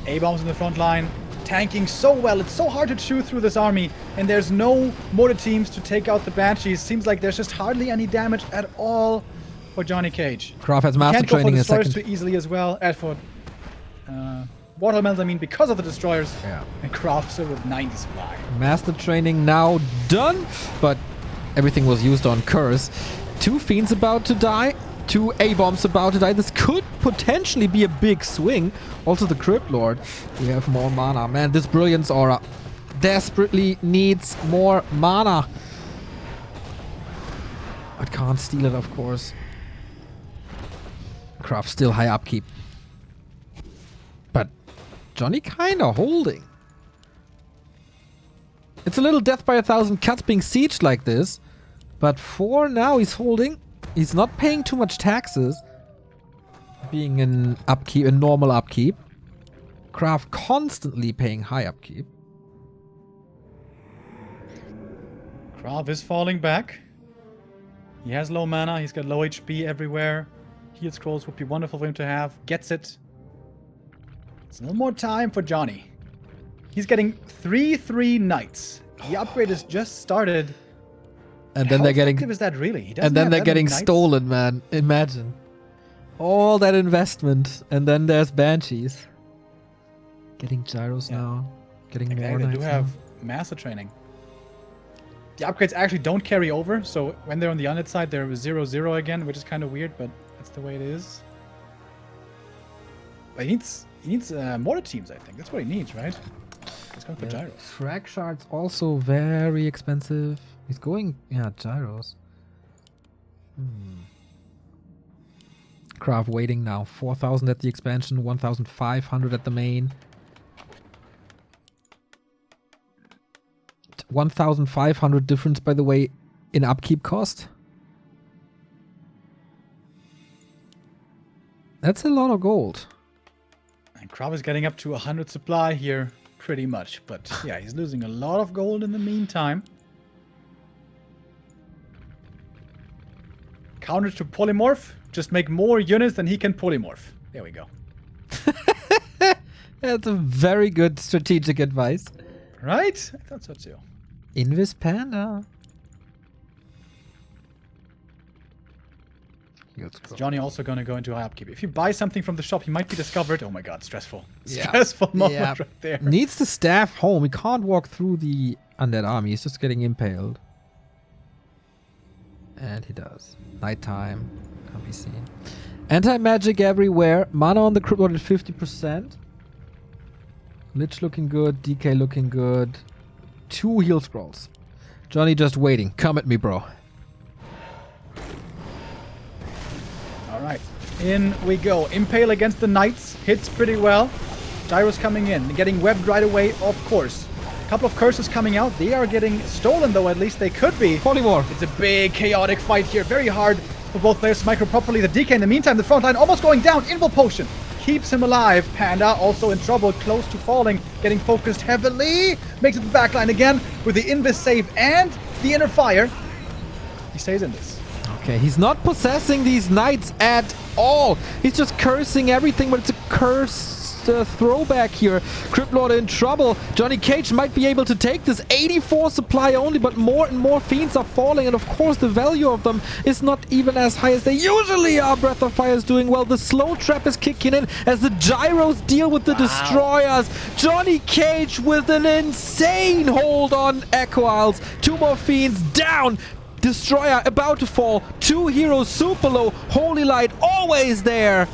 A-bombs in the front line. tanking so well. It's so hard to chew through this army, and there's no mortar teams to take out the Banshees. Seems like there's just hardly any damage at all for JohnnyCage. KraV has master Can't go for training in a destroyers second. too easily as well. For watermelons, I mean, because of the destroyers. Yeah. And KraV still with 90 supply. Master training now done, but everything was used on Curse. 2 Fiends about to die. 2 A-bombs about to die. This could potentially be a big swing. Also the Crypt Lord. We have more mana. Man, this Brilliance Aura desperately needs more mana. I can't steal it, of course. KraV still high upkeep. But Johnny kinda holding. It's a little death by 1,000 cuts being sieged like this. But for now he's holding. He's not paying too much taxes. Being in upkeep, in normal upkeep. KraV constantly paying high upkeep. KraV is falling back. He has low mana. He's got low HP everywhere. Heal scrolls would be wonderful for him to have. Gets it. It's a little more time for Johnny. He's getting 3/3 Knights. The upgrade has just started. And then they're getting... How effective is that really? He doesn't And then have they're that getting many Knights. stolen, man. Imagine. All that investment. And then there's Banshees. Getting gyros now. Getting more Exactly, they do Knights have now. master training. The upgrades actually don't carry over, so when they're on the unit side, they're 0/0 again, which is kind of weird, but that's the way it is. But he needs mortar teams, I think. That's what he needs, right? He's going for gyros. Frag shards also very expensive. He's going, yeah, gyros. KraV waiting now. 4,000 at the expansion, 1,500 at the main. 1,500 difference, by the way, in upkeep cost. That's a lot of gold. And KraV is getting up to 100 supply here, pretty much. But yeah, he's losing a lot of gold in the meantime. Counter to polymorph. Just make more units than he can polymorph. There we go. That's a very good strategic advice. Right? I thought so too. Invis Panda. Johnny also going to go into high upkeep. If you buy something from the shop, he might be discovered. Oh my god, stressful. Yeah. Stressful moment Yeah. right there. Needs to staff home. He can't walk through the undead army. He's just getting impaled. And he does. Nighttime. Can't be seen. Anti-magic everywhere. Mana on the Crypt Lord at 50%. Lich looking good. DK looking good. 2 heal scrolls. Johnny just waiting. Come at me, bro. Alright, in we go. Impale against the Knights. Hits pretty well. Gyros coming in. Getting webbed right away, of course. A couple of curses coming out. They are getting stolen, though, at least they could be. Polymorph. It's a big, chaotic fight here. Very hard for both players to micro properly. The DK in the meantime, the front line almost going down. Invul Potion keeps him alive. Panda also in trouble, close to falling. Getting focused heavily. Makes it to the back line again with the Invis save and the Inner Fire. He stays in this. Okay, he's not possessing these knights at all. He's just cursing everything, but it's a cursed throwback here. Crypt Lord in trouble. JohnnyCage might be able to take this. 84 supply only, but more and more fiends are falling, and of course the value of them is not even as high as they usually are. Breath of Fire is doing well. The slow trap is kicking in as the gyros deal with the destroyers. JohnnyCage with an insane hold on Echo Isles. 2 more fiends down. Destroyer about to fall. 2 heroes super low. Holy Light always there.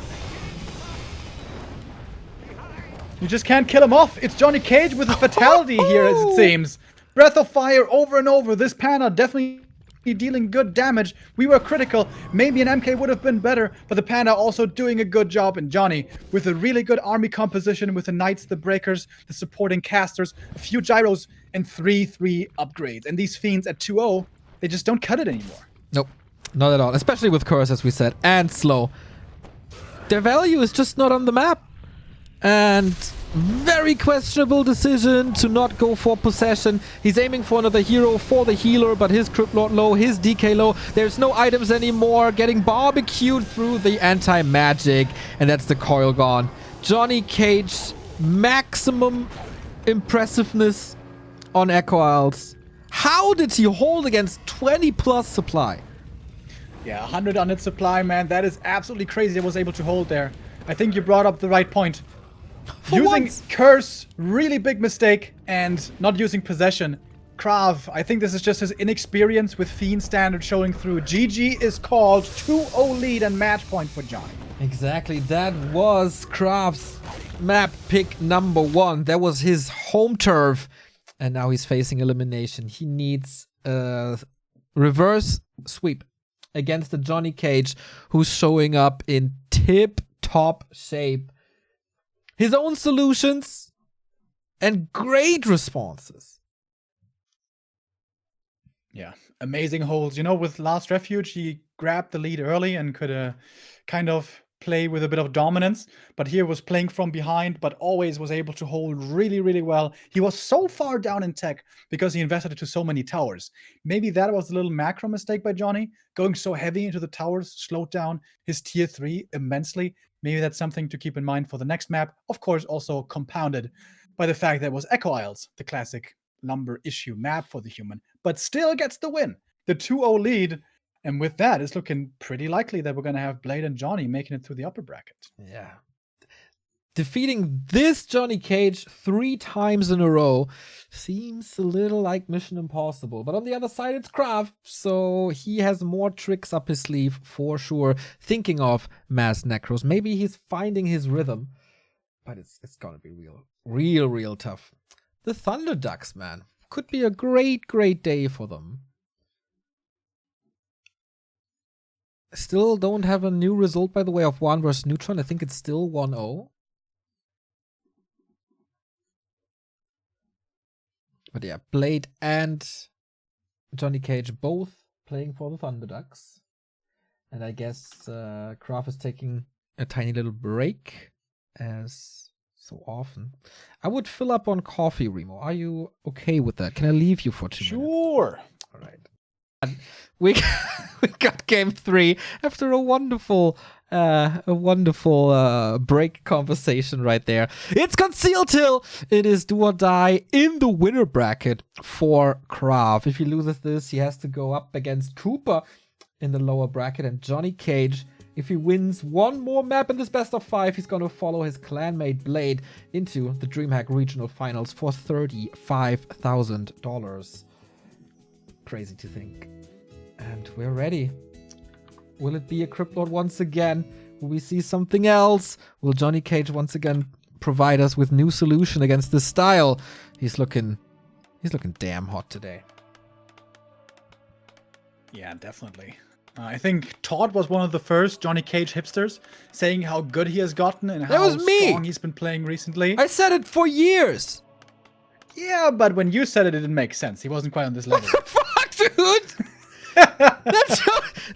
You just can't kill him off. It's JohnnyCage with a fatality here, as it seems. Breath of Fire over and over. This Panda definitely dealing good damage. We were critical. Maybe an MK would have been better, but the Panda also doing a good job. And Johnny with a really good army composition with the Knights, the Breakers, the supporting casters, a few gyros, and 3/3 upgrades. And these fiends at 2-0, they just don't cut it anymore. Nope, not at all. Especially with Curse, as we said, and slow. Their value is just not on the map. And very questionable decision to not go for possession. He's aiming for another hero for the healer, but his Crypt Lord low, his DK low. There's no items anymore. Getting barbecued through the anti-magic, and that's the coil gone. JohnnyCage maximum impressiveness on Echo Isles. How did he hold against 20 plus supply? Yeah, 100 on its supply, man. That is absolutely crazy. It was able to hold there. I think you brought up the right point. Using Curse, really big mistake, and not using Possession. KraV, I think this is just his inexperience with Fiend Standard showing through. GG is called, 2-0 lead and match point for Johnny. Exactly, that was KraV's map pick number 1. That was his home turf. And now he's facing elimination. He needs a reverse sweep against the JohnnyCage, who's showing up in tip-top shape. His own solutions and great responses. Yeah, amazing holds. You know, with Last Refuge, he grabbed the lead early and could kind of play with a bit of dominance. But here was playing from behind, but always was able to hold really, really well. He was so far down in tech because he invested into so many towers. Maybe that was a little macro mistake by Johnny. Going so heavy into the towers slowed down his tier 3 immensely. Maybe that's something to keep in mind for the next map. Of course, also compounded by the fact that it was Echo Isles, the classic lumber issue map for the human, but still gets the win. The 2-0 lead. And with that, it's looking pretty likely that we're going to have Blade and Johnny making it through the upper bracket. Yeah. Defeating this JohnnyCage 3 times in a row seems a little like Mission Impossible. But on the other side, it's KraV, so he has more tricks up his sleeve for sure. Thinking of mass necros. Maybe he's finding his rhythm, but it's going to be real tough. The Thunder Ducks, man. Could be a great day for them. Still don't have a new result, by the way, of 1 versus Neutron. I think it's still 1-0. But yeah, Blade and JohnnyCage both playing for the Thunder Ducks. And I guess KraV is taking a tiny little break, as so often. I would fill up on coffee, Remo. Are you okay with that? Can I leave you for 2 minutes? Sure. All right. And we got game 3 after a wonderful break conversation right there. It's Conceal Till. It is do or die in the winner bracket for KraV. If he loses this, he has to go up against Cooper in the lower bracket, and JohnnyCage. If he wins one more map in this best of 5, he's going to follow his clanmate Blade into the DreamHack regional finals for $35,000. Crazy to think. And we're ready. Will it be a Cryptlord once again? Will we see something else? Will JohnnyCage once again provide us with new solution against this style? He's looking damn hot today. Yeah, definitely. I think Todd was one of the first JohnnyCage hipsters saying how good he has gotten and how strong he's been playing recently. I said it for years. Yeah, but when you said it, it didn't make sense. He wasn't quite on this level. What the fuck, dude?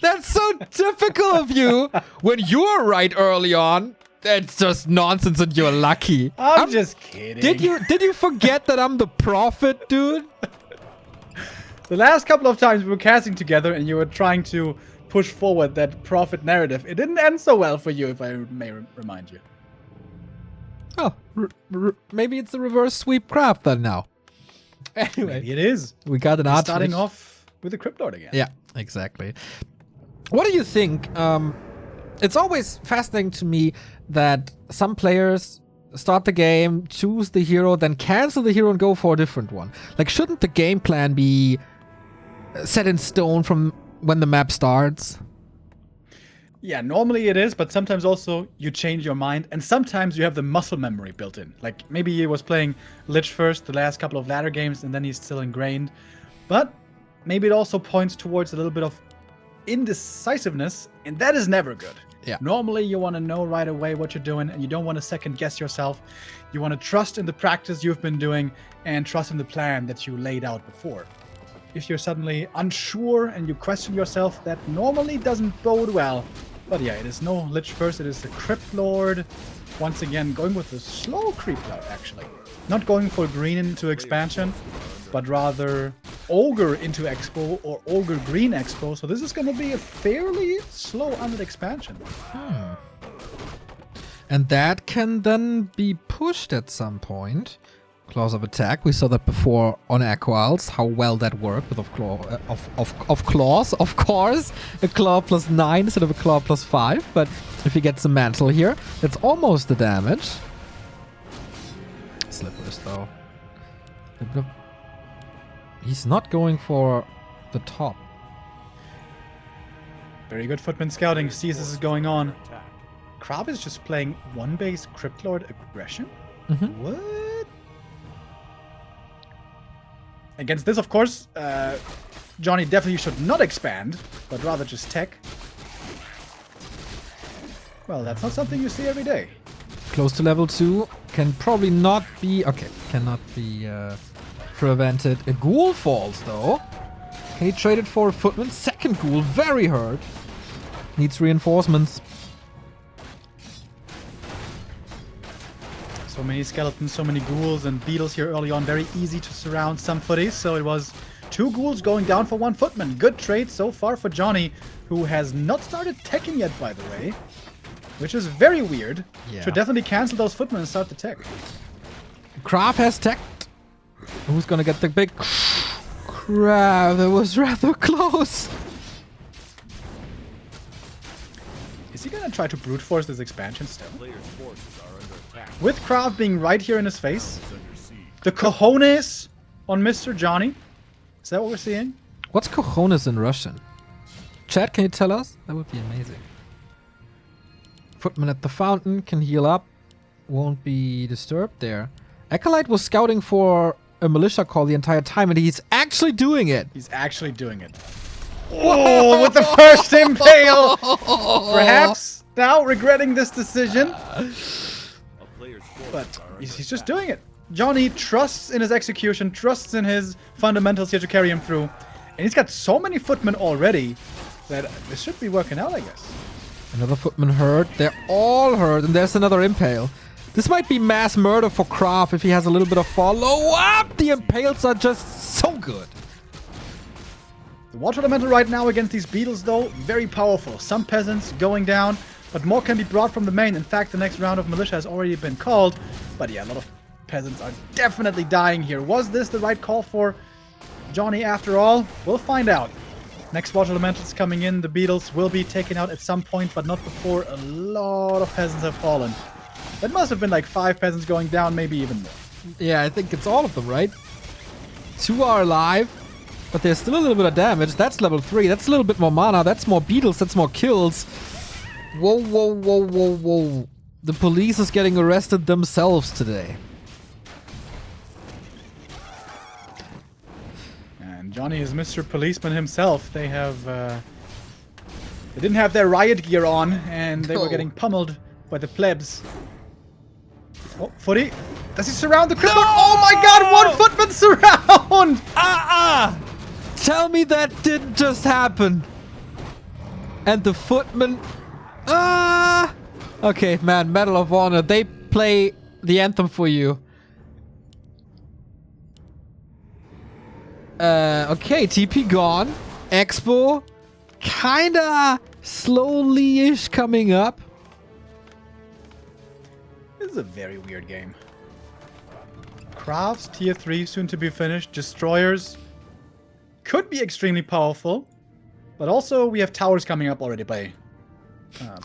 That's so typical of you. When you're right early on, that's just nonsense and you're lucky. I'm just kidding. Did you forget that I'm the prophet, dude? The last couple of times we were casting together and you were trying to push forward that prophet narrative, it didn't end so well for you, if I may remind you. Oh, maybe it's a reverse sweep KraV then now. Anyway, maybe it is. We got an art starting off with the Cryptlord again. Yeah, exactly. What do you think? It's always fascinating to me that some players start the game, choose the hero, then cancel the hero and go for a different one. Like, shouldn't the game plan be set in stone from when the map starts? Yeah, normally it is, but sometimes also you change your mind, and sometimes you have the muscle memory built in. Like, maybe he was playing Lich first the last couple of ladder games, and then he's still ingrained. But maybe it also points towards a little bit of indecisiveness, and that is never good. Yeah. Normally you want to know right away what you're doing, and you don't want to second guess yourself. You want to trust in the practice you've been doing, and trust in the plan that you laid out before. If you're suddenly unsure and you question yourself, that normally doesn't bode well. But yeah, it is no Lich first, it is the Cryptlord. Once again, going with the slow creep route, actually. Not going for green into expansion, but rather Ogre into Expo or Ogre Green Expo. So this is going to be a fairly slow unit expansion. And that can then be pushed at some point Claws of attack. We saw that before on Aquals, how well that worked with of claws, of course. A claw plus 9 instead of a claw plus 5. But if he gets a mantle here, that's almost the damage. Slippers though. He's not going for the top. Very good footman scouting. Sees this is going on. KraV is just playing one base Crypt Lord aggression? What? Against this, of course, Johnny definitely should not expand, but rather just tech. Well, that's not something you see every day. Close to level 2. Can probably not be... Okay, cannot be prevented. A ghoul falls, though. Can he trade it for a footman? Second ghoul, very hurt. Needs reinforcements. So many skeletons, so many ghouls and beetles here early on. Very easy to surround some footies. So it was 2 ghouls going down for 1 footman. Good trade so far for Johnny, who has not started teching yet, by the way. Which is very weird. Yeah. Should definitely cancel those footmen and start the tech. KraV has teched. Who's gonna get the big... KraV, that was rather close. Is he gonna try to brute force this expansion still? Players' forces are under attack. With KraV being right here in his face. The cojones on Mr. Johnny. Is that what we're seeing? What's cojones in Russian? Chat, can you tell us? That would be amazing. Footman at the fountain can heal up. Won't be disturbed there. Acolyte was scouting for a militia call the entire time, and he's actually doing it. He's actually doing it. Whoa, with the first impale! Perhaps now regretting this decision. But he's just doing it. Johnny trusts in his execution, trusts in his fundamentals here to carry him through. And he's got so many footmen already that this should be working out, I guess. Another footman hurt. They're all hurt, and there's another impale. This might be mass murder for KraV if he has a little bit of follow-up. The impales are just so good. The Water Elemental right now against these beetles, though, very powerful. Some peasants going down, but more can be brought from the main. In fact, the next round of militia has already been called. But yeah, a lot of peasants are definitely dying here. Was this the right call for Johnny after all? We'll find out. Next Water Elementals coming in. The beetles will be taken out at some point, but not before a lot of peasants have fallen. That must have been like 5 peasants going down, maybe even more. Yeah, I think it's all of them, right? 2 are alive, but there's still a little bit of damage. That's level 3. That's a little bit more mana. That's more beetles. That's more kills. Whoa, whoa, whoa, whoa, whoa. The police is getting arrested themselves today. And Johnny is Mr. Policeman himself. They have... they didn't have their riot gear on, and they were getting pummeled by the plebs. Oh, footy. Does he surround the crypt? No! Oh my god, 1 footman surround! Tell me that didn't just happen. And the footman... Okay, man, Medal of Honor. They play the anthem for you. Okay, TP gone. Expo kinda slowly-ish coming up. This is a very weird game. KraV's tier 3 soon to be finished. Destroyers could be extremely powerful. But also we have towers coming up already by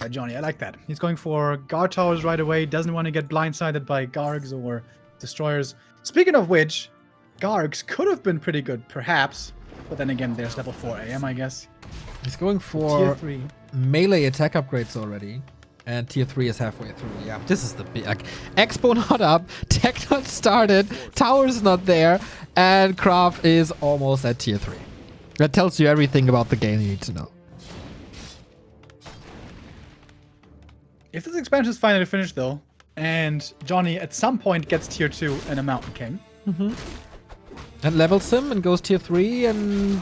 Johnny. I like that. He's going for guard towers right away. Doesn't want to get blindsided by Gargs or destroyers. Speaking of which, Gargs could have been pretty good, perhaps. But then again, there's level 4 AM, I guess. He's going for tier 3. melee attack upgrades already. And tier 3 is halfway through. Yeah, this is the big... Expo not up. Tech not started. Tower's not there. And KraV is almost at tier 3. That tells you everything about the game you need to know. If this expansion is finally finished, though, and Johnny at some point gets tier 2 and a Mountain King... And levels him and goes tier 3 and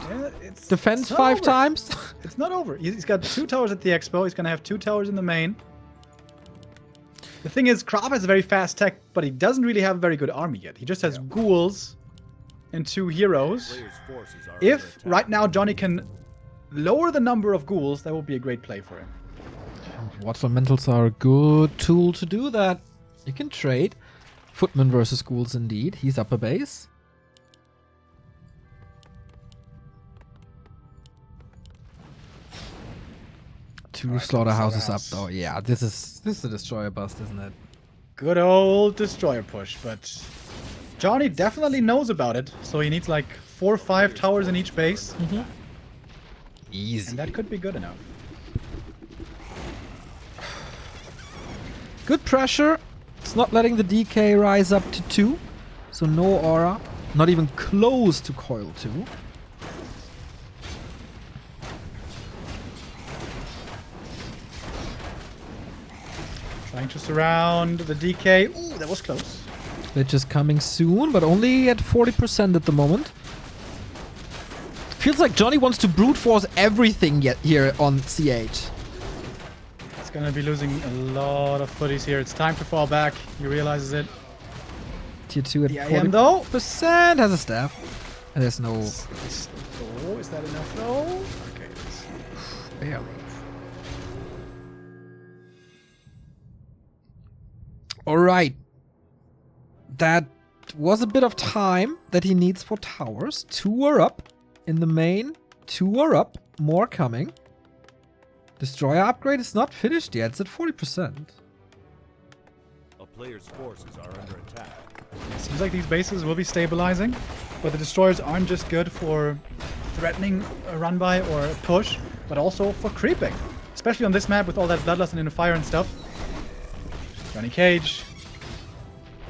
defends 5 times. It's not over. He's got 2 towers at the expo. He's going to have 2 towers in the main. The thing is, KraV has a very fast tech, but he doesn't really have a very good army yet. He just has ghouls and 2 heroes. If right now Johnny can lower the number of ghouls, that would be a great play for him. Water elementals are a good tool to do that. You can trade. Footman versus Ghouls indeed. He's upper base. Two slaughterhouses up though. Yeah, this is a destroyer bust, isn't it? Good old destroyer push, but Johnny definitely knows about it. So he needs like 4 or 5 towers in each base. Easy. And that could be good enough. Good pressure. It's not letting the DK rise up to 2. So no aura. Not even close to coil 2. Trying to surround the DK. Ooh, that was close. Which is coming soon, but only at 40% at the moment. Feels like Johnny wants to brute force everything yet here on CH. He's gonna be losing a lot of footies here. It's time to fall back. He realizes it. Tier 2 at The IM though. 40% has a staff. And there's no... Oh, is that enough though? Okay, it is. Barely. Alright. That was a bit of time that he needs for towers. 2 are up in the main. 2 are up. More coming. Destroyer upgrade is not finished yet. It's at 40%. A player's forces are under attack. It seems like these bases will be stabilizing, but the destroyers aren't just good for threatening a run by or a push, but also for creeping. Especially on this map with all that bloodlust and in the fire and stuff. JohnnyCage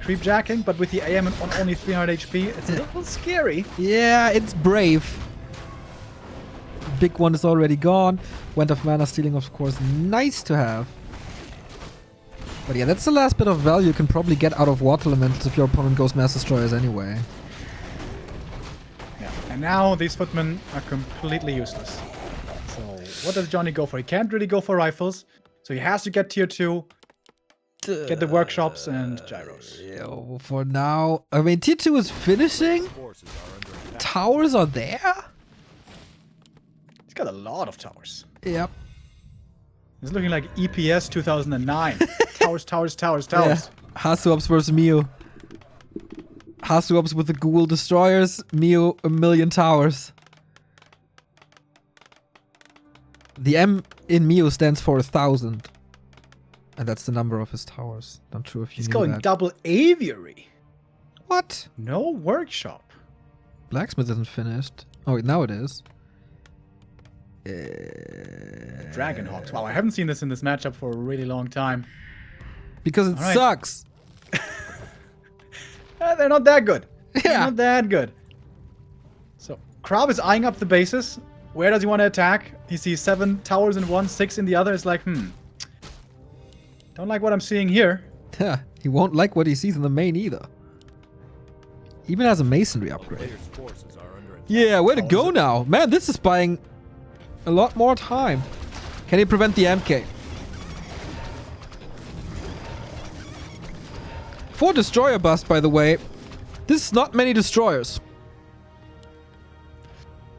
creep jacking, but with the AM on only 300 HP, it's a little scary. Yeah, it's brave. Big one is already gone. Went of mana stealing, of course, nice to have. But yeah, that's the last bit of value you can probably get out of water elementals if your opponent goes mass destroyers anyway. Yeah, and now these footmen are completely useless. So what does Johnny go for? He can't really go for rifles, so he has to get tier 2. Get the workshops and gyros. Yo, for now, I mean, tier 2 is finishing. Forces are under attack. Towers are there. He's got a lot of towers. Yep. It's looking like EPS 2009. Towers, towers, towers, Yeah. towers. Hasuops versus Mio. Hasuops with the ghoul destroyers. Mio, a million towers. The M in Mio stands for 1,000. And that's the number of his towers. Not sure if you He's knew going that. double aviary. What? No workshop. Blacksmith isn't finished. Oh, wait, now it is. Dragonhawks. Wow, I haven't seen this in this matchup for a really long time. Because it All right. sucks. They're not that good. They're Yeah. not that good. So, KraV is eyeing up the bases. Where does he want to attack? He sees 7 towers in one, 6 in the other. It's like, don't like what I'm seeing here. Yeah, he won't like what he sees in the main either. Even has a masonry A upgrade. player's forces are under attack. Yeah, way to How is go it? now. Man, this is buying a lot more time. Can he prevent the MK? 4 destroyer bust, by the way. This is not many destroyers.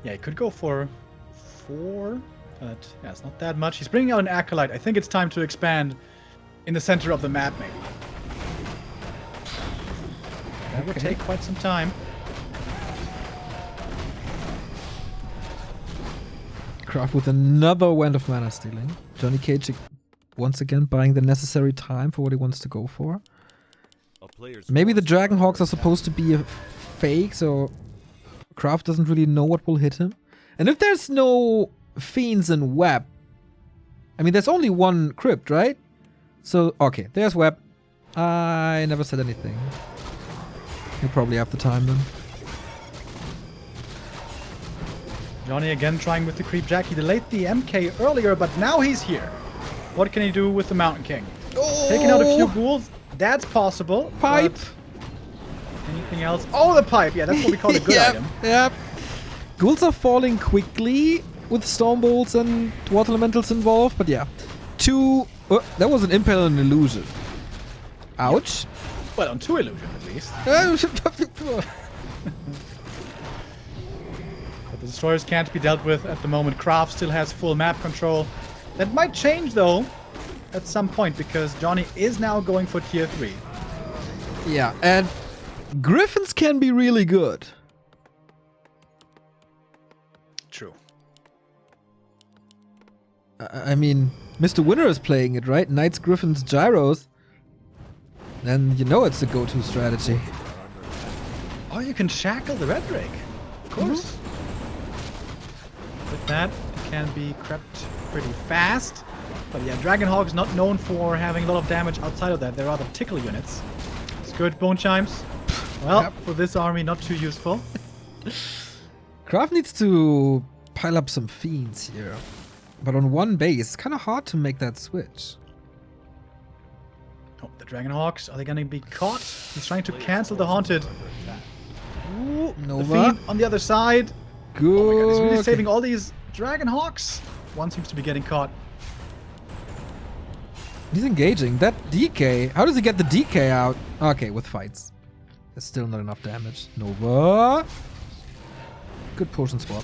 Yeah, he could go for 4, but yeah, it's not that much. He's bringing out an Acolyte. I think it's time to expand in the center of the map, maybe. That would take quite some time. KraV with another Wand of Mana stealing. JohnnyCage once again buying the necessary time for what he wants to go for. A player's Maybe the forces are Dragonhawks under are supposed to be a fake, so KraV doesn't really know what will hit him. And if there's no Fiends and Web, I mean, there's only one Crypt, right? So, okay, there's Web. I never said anything. You probably have the time then. Johnny again trying with the creep jack. He delayed the MK earlier, but now he's here. What can he do with the Mountain King? Taking out a few ghouls. That's possible. Pipe. but Anything else? Oh, the pipe. Yeah, that's what we call a good item. Yep. Ghouls are falling quickly with Storm Bolts and Water Elementals involved, but yeah. 2... that was an Impale and Illusion. Ouch. Well, on 2 illusion at least. Yeah. But the destroyers can't be dealt with at the moment. KraV still has full map control. That might change though at some point because Johnny is now going for tier 3. Yeah, and Griffins can be really good. True. I mean, Mr. Winner is playing it, right? Knights, Griffins, Gyros. Then you know it's the go-to strategy. Oh, you can shackle the Red Drake. Of course. With that, it can be crept pretty fast. But yeah, Dragonhawk's not known for having a lot of damage outside of that. They're rather tickle units. It's good. Bone Chimes. Well, Yep. for this army, not too useful. KraV needs to pile up some fiends here. But on one base, it's kind of hard to make that switch. Oh, the Dragonhawks, are they going to be caught? He's trying to cancel the Haunted. Ooh, the Nova. Fiend on the other side. Good. Oh my god, he's really Okay. saving all these Dragonhawks. One seems to be getting caught. He's engaging. That DK. How does he get the DK out? Okay, with fights. There's still not enough damage. Nova. Good potion swap.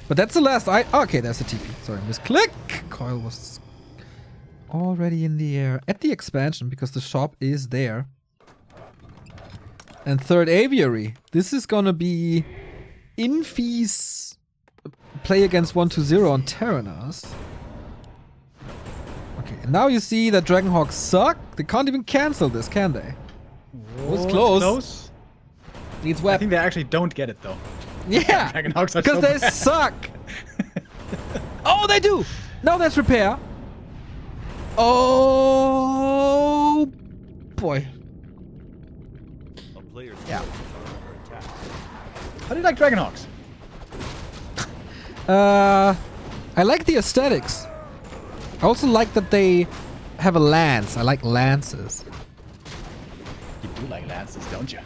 But that's the last okay, there's the TP. Sorry, misclick. Coil was already in the air at the expansion because the shop is there. And third aviary. This is gonna be Infi's play against 1-2-0 on Terranas. Okay, and now you see that Dragonhawks suck. They can't even cancel this, can they? Whoa, it's close. close. Needs I weapon. think they actually don't get it though. Yeah, Dragonhawks are because so they bad. suck. Oh, they do. Now there's repair. Oh boy. A player's Yeah. forces are under attack. How do you like Dragonhawks? I like the aesthetics. I also like that they have a lance. I like lances. You do like lances, don't you?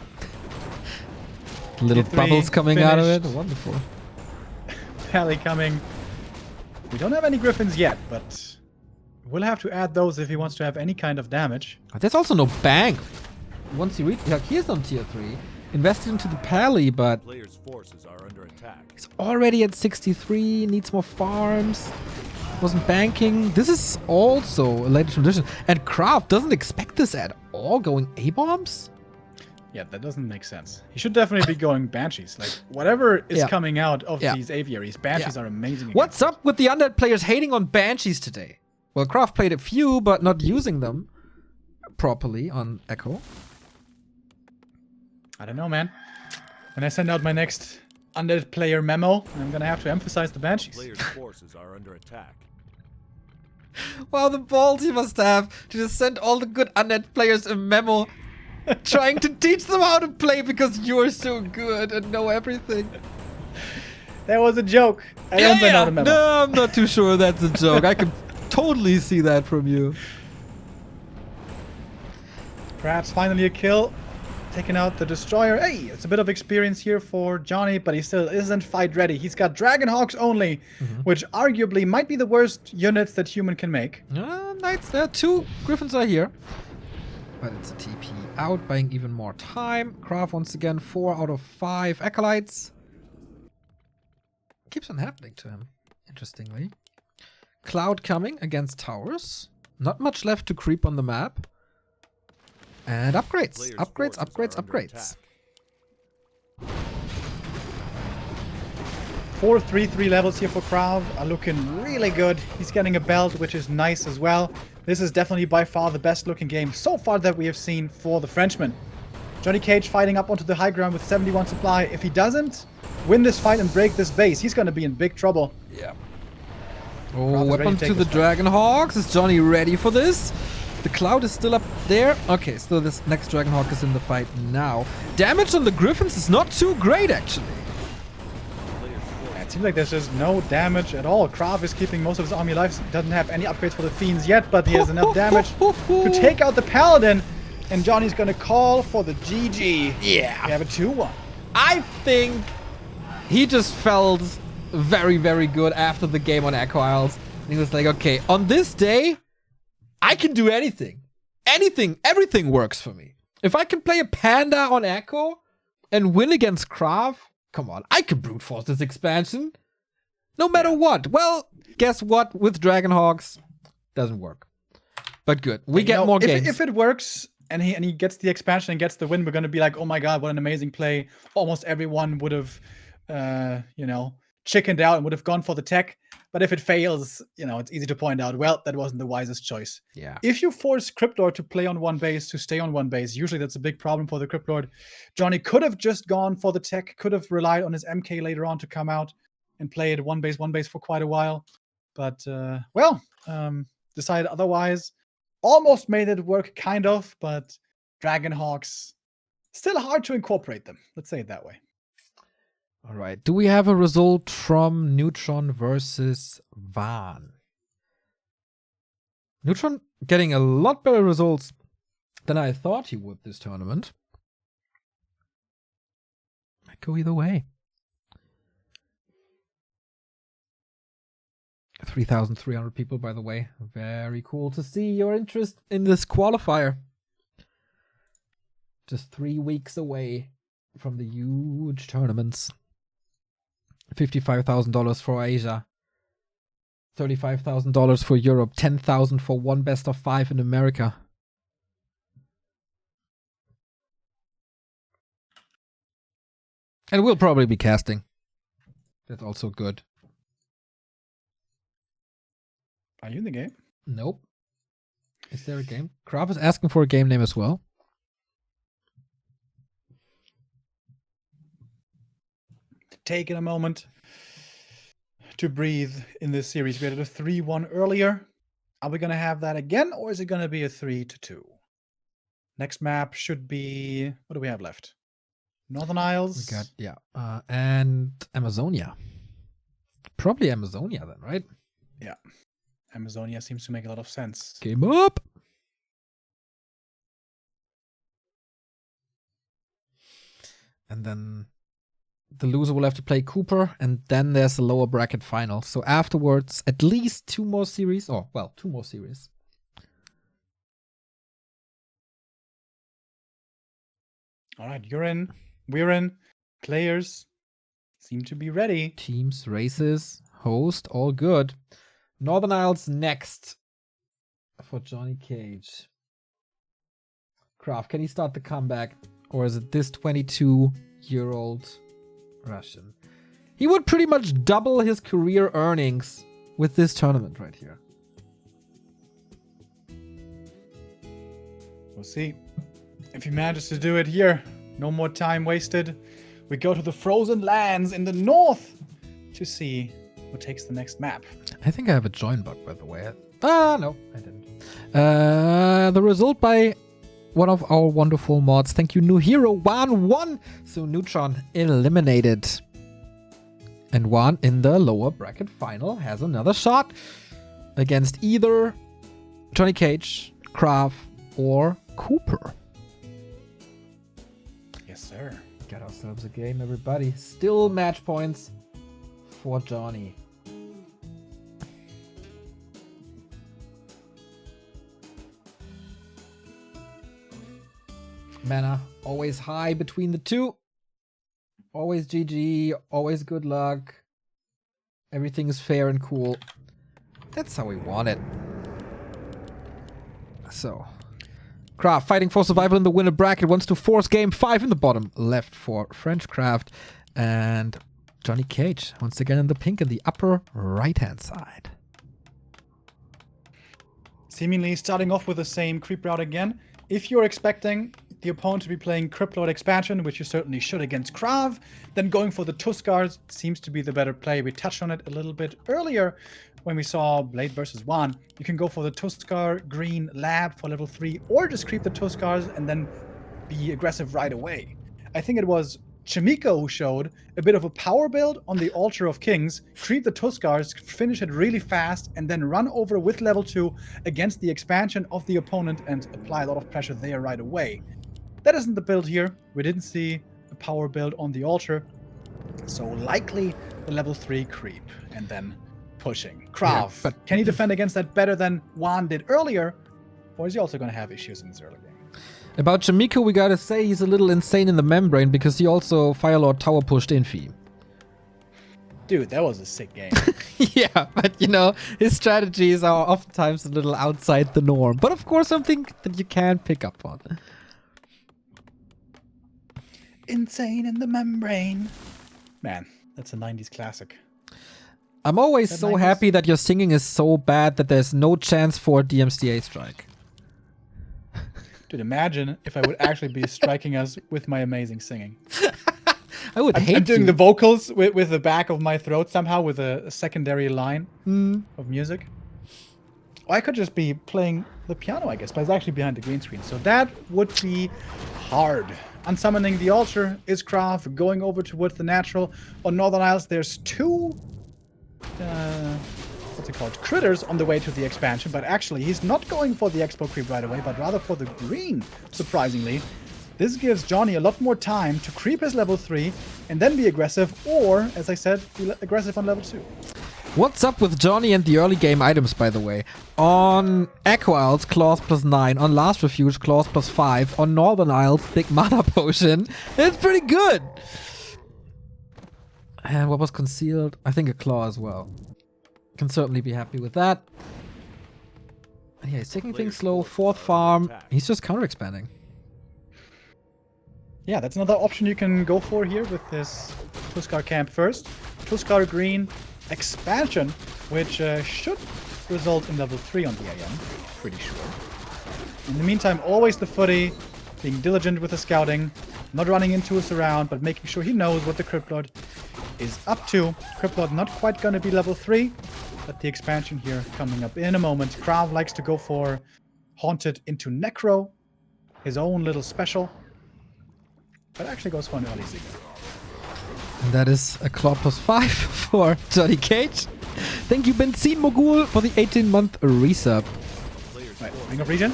Little Tier 3 bubbles coming out of it. finished. Wonderful. Pally coming. We don't have any Griffins yet, but we'll have to add those if he wants to have any kind of damage. There's also no bank. Once he he is on tier 3. Invested into the pally, but Player's forces are under attack. he's already at 63. Needs more farms. Wasn't banking. This is also a later transition. And KraV doesn't expect this at all. Going A-bombs? Yeah, that doesn't make sense. He should definitely be going Banshees. Like, whatever is Yeah. coming out of Yeah. these aviaries, Banshees Yeah. are amazing. What's up with the undead players hating on Banshees today? Well, KraV played a few, but not using them properly on Echo. I don't know, man. When I send out my next undead player memo, I'm gonna have to emphasize the Banshees. Player's forces are under attack. Wow, the balls you must have to just send all the good undead players a memo trying to teach them how to play because you're so good and know everything. That was a joke. I don't send out a memo. No, I'm not too sure that's a joke. I can totally see that from you. Perhaps finally a kill. Taking out the destroyer. Hey, it's a bit of experience here for Johnny, but he still isn't fight ready. He's got Dragonhawks only, which arguably might be the worst units that human can make. Knights there. 2 Griffins are here. But it's a TP out, buying even more time. KraV once again, 4 out of 5 Acolytes. Keeps on happening to him, interestingly. Cloud coming against towers. Not much left to creep on the map. And upgrades. Player's Upgrades, forces upgrades, are under upgrades. attack. 4 3-3 levels here for KraV are looking really good. He's getting a belt, which is nice as well. This is definitely by far the best looking game so far that we have seen for the Frenchman. JohnnyCage fighting up onto the high ground with 71 supply. If he doesn't win this fight and break this base, he's going to be in big trouble. Yeah. KraV Oh, is ready weapon to take to the this fight. Dragonhawks. Is Johnny ready for this? The Cloud is still up there. Okay, so this next Dragonhawk is in the fight now. Damage on the Griffins is not too great, actually. Player's forces It seems like there's just no damage at all. KraV is keeping most of his army alive. Doesn't have any upgrades for the Fiends yet, but he has enough damage to take out the Paladin. And Johnny's going to call for the GG. Yeah. We have a 2-1. I think he just felt very, very good after the game on Echo Isles. And he was like, okay, on this day, I can do anything. Anything, everything works for me. If I can play a Panda on Echo and win against KraV, come on, I can brute force this expansion. No matter what. Well, guess what? With Dragonhawks, doesn't work. But good. We get more games. If it works, and he gets the expansion and gets the win, we're going to be like, oh my god, what an amazing play. Almost everyone would have, chickened out and would have gone for the tech. But if it fails, it's easy to point out, well, that wasn't the wisest choice. Yeah. If you force Cryptlord to play on one base, to stay on one base, usually that's a big problem for the Cryptlord. Johnny could have just gone for the tech, could have relied on his MK later on to come out and play it one base for quite a while. But, decided otherwise. Almost made it work, kind of, but Dragonhawks, still hard to incorporate them. Let's say it that way. All right. Do we have a result from Neutron versus Van? Neutron getting a lot better results than I thought he would this tournament. Might go either way. 3,300 people, by the way. Very cool to see your interest in this qualifier. Just 3 weeks away from the huge tournaments. $55,000 for Asia. $35,000 for Europe. $10,000 for one best of 5 in America. And we'll probably be casting. That's also good. Are you in the game? Nope. Is there a game? KraV is asking for a game name as well. Taking a moment to breathe in this series. We had a 3-1 earlier. Are we going to have that again, or is it going to be a 3-2? Next map should be... What do we have left? Northern Isles? We got, and Amazonia. Probably Amazonia then, right? Yeah. Amazonia seems to make a lot of sense. Game up! And then the loser will have to play Cooper, and then there's the lower bracket final. So afterwards, at least 2 more series. Oh, well, 2 more series. All right, you're in. We're in. Players seem to be ready. Teams, races, host, all good. Northern Isles next for JohnnyCage. KraV, can he start the comeback? Or is it this 22-year-old Russian? He would pretty much double his career earnings with this tournament right here. We'll see if he manages to do it here. No more time wasted. We go to the frozen lands in the north to see who takes the next map. I think I have a join bug, by the way. No, I didn't. The result by one of our wonderful mods. Thank you, New Hero. Wan won. So Neutron eliminated. And Wan in the lower bracket final has another shot against either JohnnyCage, KraV, or Cooper. Yes, sir. Got ourselves a game, everybody. Still match points for Johnny. Mana always high between the two. Always GG, always good luck. Everything is fair and cool. That's how we want it. So, KraV fighting for survival in the winner bracket wants to force game 5 in the bottom left for Frenchcraft, and JohnnyCage once again in the pink in the upper right hand side. Seemingly starting off with the same creep route again. If you're expecting the opponent to be playing Cryptlord expansion, which you certainly should against KraV, then going for the Tuskars seems to be the better play. We touched on it a little bit earlier when we saw Blade versus Wan. You can go for the Tuskar green lab for level 3, or just creep the Tuskars and then be aggressive right away. I think it was Chimiko who showed a bit of a power build on the Altar of Kings, creep the Tuskars, finish it really fast, and then run over with level 2 against the expansion of the opponent and apply a lot of pressure there right away. That isn't the build here. We didn't see a power build on the Altar, so likely the level 3 creep and then pushing. KraV, Yeah, but can he defend against that better than Wan did earlier, or is he also going to have issues in this early game? About Chimiko, we gotta say he's a little insane in the membrane because he also Firelord tower pushed Infi. Dude, that was a sick game. Yeah, but you know, his strategies are oftentimes a little outside the norm. But of course, something that you can pick up on. Insane in the membrane. Man, that's a 90s classic. I'm always That so 90s? happy that your singing is so bad that there's no chance for a DMCA strike. Dude, imagine if I would actually be striking us with my amazing singing. I would hate I'm doing you. the vocals with the back of my throat somehow with a secondary line of music. Or I could just be playing the piano, I guess, but it's actually behind the green screen. So that would be hard. Unsummoning the altar is KraV, going over towards the natural. On Northern Isles, there's two, what's it called, critters on the way to the expansion, but actually he's not going for the expo creep right away, but rather for the green, surprisingly. This gives Johnny a lot more time to creep his level 3 and then be aggressive, or, as I said, be aggressive on level 2. What's up with Johnny and the early game items, by the way? On Echo Isles, Claws +9. On Last Refuge, Claws +5. On Northern Isles, Big Mana Potion. It's pretty good. And what was concealed? I think a Claw as well. Can certainly be happy with that. And yeah, he's taking things slow. 4th farm. He's just counter-expanding. Yeah, that's another option you can go for here with this Tuskar camp first. Tuskar green expansion, which should result in level 3 on the AM, pretty sure. In the meantime, always the footy, being diligent with the scouting, not running into us around, but making sure he knows what the Cryptlord is up to. Cryptlord not quite going to be level 3, but the expansion here coming up in a moment. KraV likes to go for Haunted into Necro, his own little special, but actually goes for an early Zigger. And that is a Claw +5 for JohnnyCage. Thank you, Benzine Mogul, for the 18-month resub. Right, Ring of Regen.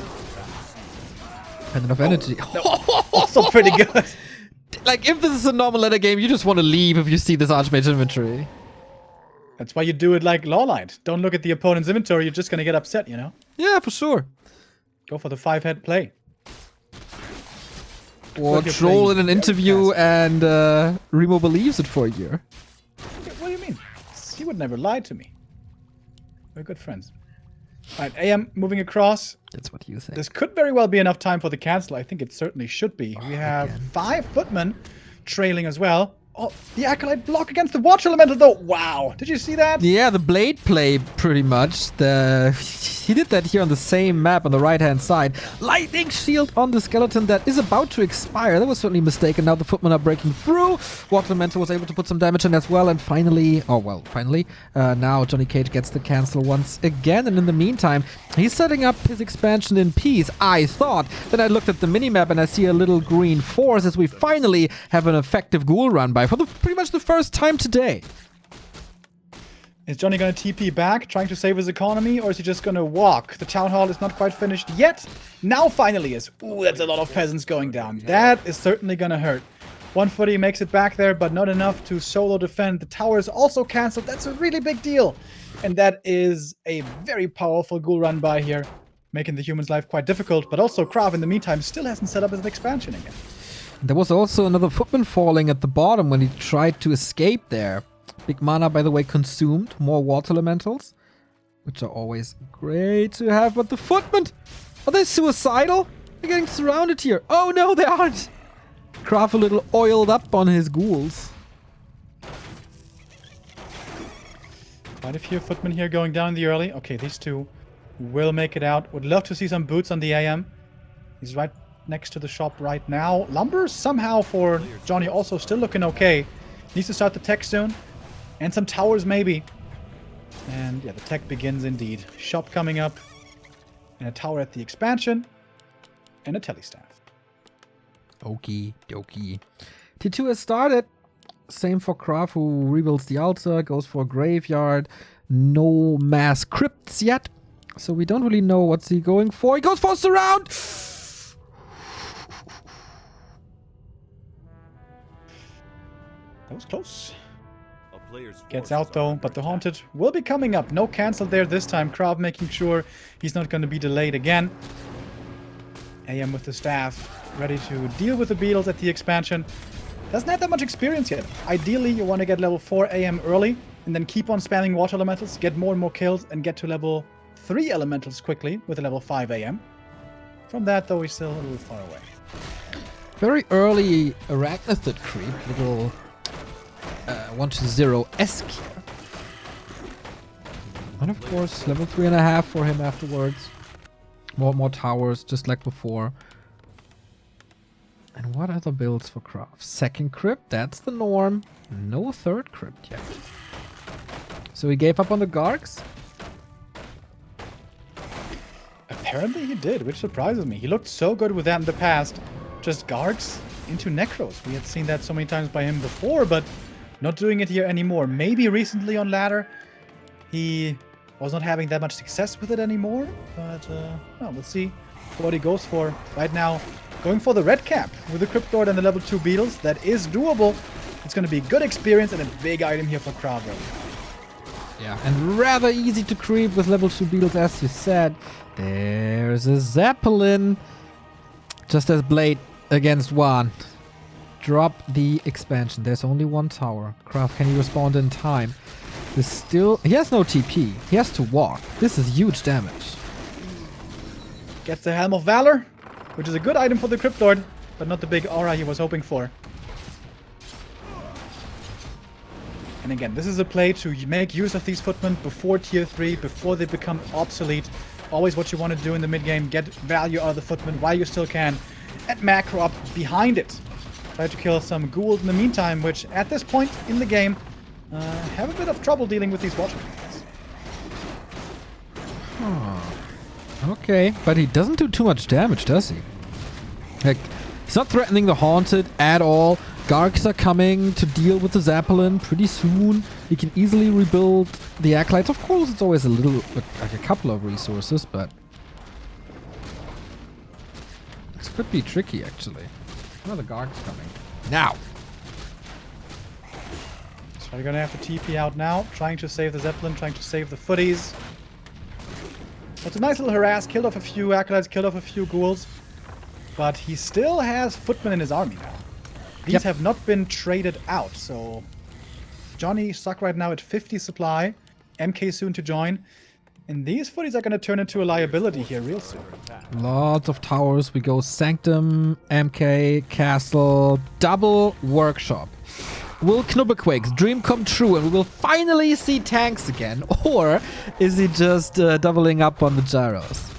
Pendant of Energy. Also pretty good. Like, if this is a normal letter game, you just want to leave if you see this Archmage inventory. That's why you do it like Lawlight. Don't look at the opponent's inventory, you're just gonna get upset, you know? Yeah, for sure. Go for the 5-head play. Or Like you're troll in playing an interview Warcraft. and Remo believes it for a year. What do you mean? He would never lie to me. We're good friends. Alright, AM moving across. That's what you say. This could very well be enough time for the cancel. I think it certainly should be. We have 5 footmen trailing as well. Oh, the Acolyte block against the Watch Elemental though. Wow. Did you see that? Yeah, the blade play pretty much. He did that here on the same map on the right-hand side. Lightning shield on the skeleton that is about to expire. That was certainly a mistake, and now the footmen are breaking through. Water Elemental was able to put some damage in as well, and finally, now JohnnyCage gets the cancel once again, and in the meantime, he's setting up his expansion in peace, I thought. Then I looked at the minimap and I see a little green force as we finally have an effective ghoul run by for pretty much the first time today. Is Johnny gonna TP back, trying to save his economy, or is he just gonna walk? The town hall is not quite finished yet. Now finally is. Ooh, that's a lot of peasants going down. That is certainly gonna hurt. One footy makes it back there, but not enough to solo defend. The tower is also cancelled. That's a really big deal. And that is a very powerful ghoul run by here, making the human's life quite difficult. But also KraV, in the meantime, still hasn't set up his expansion again. There was also another footman falling at the bottom when he tried to escape there. Big Mana, by the way, consumed. More water elementals, which are always great to have. But the footmen, are they suicidal? They're getting surrounded here. Oh no, they aren't. KraV a little oiled up on his ghouls. Quite a few footmen here going down in the early. Okay, these two will make it out. Would love to see some boots on the AM. He's right next to the shop right now. Lumber somehow for Johnny also still looking okay. Needs to start the tech soon. And some towers maybe. And yeah, the tech begins indeed. Shop coming up. And a tower at the expansion. And a telestaff. Okie dokie. T2 has started. Same for KraV, who rebuilds the altar, goes for a graveyard. No mass crypts yet. So we don't really know what's he going for. He goes for a surround! That was close. A player's Gets forces out are though, under but the attack. Haunted will be coming up. No cancel there this time. KraV making sure he's not going to be delayed again. AM with the staff, ready to deal with the beetles at the expansion. Doesn't have that much experience yet. Ideally, you want to get level 4 AM early. and then keep on spamming water elementals, get more and more kills, and get to level 3 elementals quickly with a level 5 AM. From that, though, he's still a little far away. Very early Arachnithid creep, little 1-0-esque here. And of course, level 3.5 for him afterwards. More towers, just like before. And what other builds for KraV? Second crypt, that's the norm. No third crypt yet. So he gave up on the Gargs? Apparently he did, which surprises me. He looked so good with that in the past. Just Gargs into Necros. We had seen that so many times by him before, but not doing it here anymore. Maybe recently on ladder, he was not having that much success with it anymore. But, well, we'll see what he goes for. Right now, going for the red cap with the Crypt Lord and the level 2 Beetles. That is doable. It's going to be good experience and a big item here for KraV. Yeah, and rather easy to creep with level 2 Beetles, as you said. There's a Zeppelin. Just as Blade against one. Drop the expansion. There's only one tower. KraV, can he respond in time? This still... He has no TP. He has to walk. This is huge damage. Gets the Helm of Valor, which is a good item for the Crypt Lord, but not the big aura he was hoping for. And again, this is a play to make use of these footmen before tier 3, before they become obsolete. Always what you want to do in the mid-game, get value out of the footmen while you still can, and macro up behind it. Try to kill some ghouls in the meantime, which at this point in the game have a bit of trouble dealing with these watcher clans. Okay, but he doesn't do too much damage, does he? Like, he's not threatening the Haunted at all. Gargs are coming to deal with the Zeppelin pretty soon. He can easily rebuild the Acolytes. Of course, it's always a little, like a couple of resources, but this could be tricky, actually. Another Garg's coming. Now! So you're gonna have to TP out now, trying to save the Zeppelin, trying to save the footies. It's a nice little harass, killed off a few Acolytes, killed off a few ghouls. But he still has footmen in his army now. These have not been traded out, so Johnny stuck right now at 50 supply. MK soon to join. And these footies are going to turn into a liability here real soon. Lots of towers. We go Sanctum, MK, Castle, double Workshop. Will Knubberquake's dream come true and we will finally see tanks again? Or is he just doubling up on the gyros?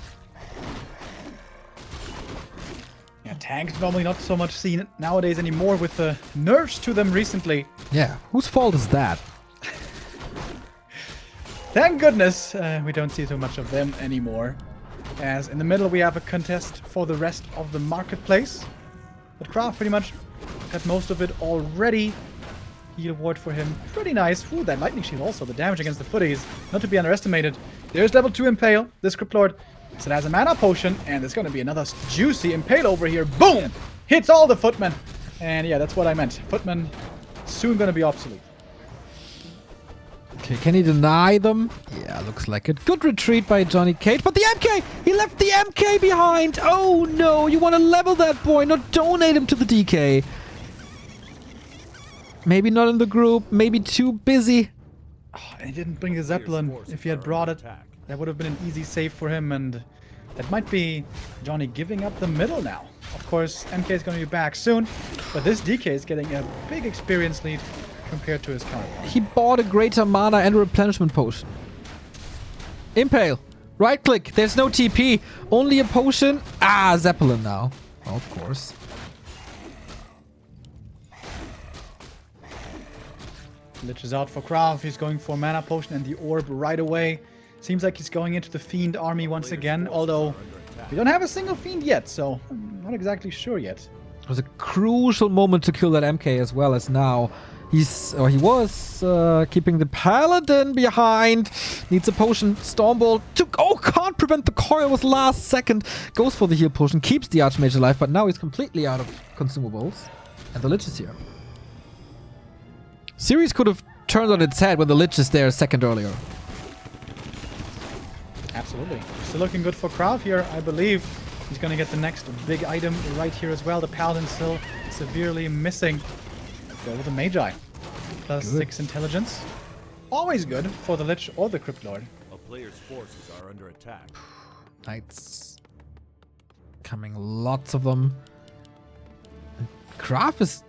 Tanks normally not so much seen nowadays anymore with the nerfs to them recently. Yeah, whose fault is that? Thank goodness we don't see too much of them anymore. As in the middle we have a contest for the rest of the marketplace. But KraV pretty much got most of it already. Heal ward for him. Pretty nice. Ooh, that lightning shield also. The damage against the footies. Not to be underestimated. There's level 2 Impale. This Crypt Lord. So it has a mana potion, and there's going to be another juicy Impale over here. Boom! Hits all the footmen. And yeah, that's what I meant. Footmen soon going to be obsolete. Okay, can he deny them? Yeah, looks like it. Good retreat by JohnnyCage, but the MK! He left the MK behind! Oh no, you want to level that boy, not donate him to the DK. Maybe not in the group, maybe too busy. Oh, and he didn't bring the Zeppelin. If he had brought it, that would have been an easy save for him, and that might be Johnny giving up the middle now. Of course, MK is going to be back soon, but this DK is getting a big experience lead compared to his counterpart. He bought a greater mana and a replenishment potion. Impale. Right click. There's no TP. Only a potion. Ah, Zeppelin now. Oh, of course. Lich is out for KraV. He's going for mana potion and the orb right away. Seems like he's going into the Fiend army once again, although we don't have a single Fiend yet, so I'm not exactly sure yet. It was a crucial moment to kill that MK as well as now. He was keeping the Paladin behind. Needs a potion. Stormbolt. Can't prevent the coil with last second. Goes for the heal potion. Keeps the Archmage alive, but now he's completely out of consumables. And the Lich is here. Series could have turned on its head when the Lich is there a second earlier. Absolutely. Still looking good for KraV here, I believe. He's going to get the next big item right here as well. The Paladin still severely missing. Go with the Magi. Plus 6 intelligence. always good for the Lich or the Crypt Lord. A player's forces are under attack. Knights coming, lots of them. KraV is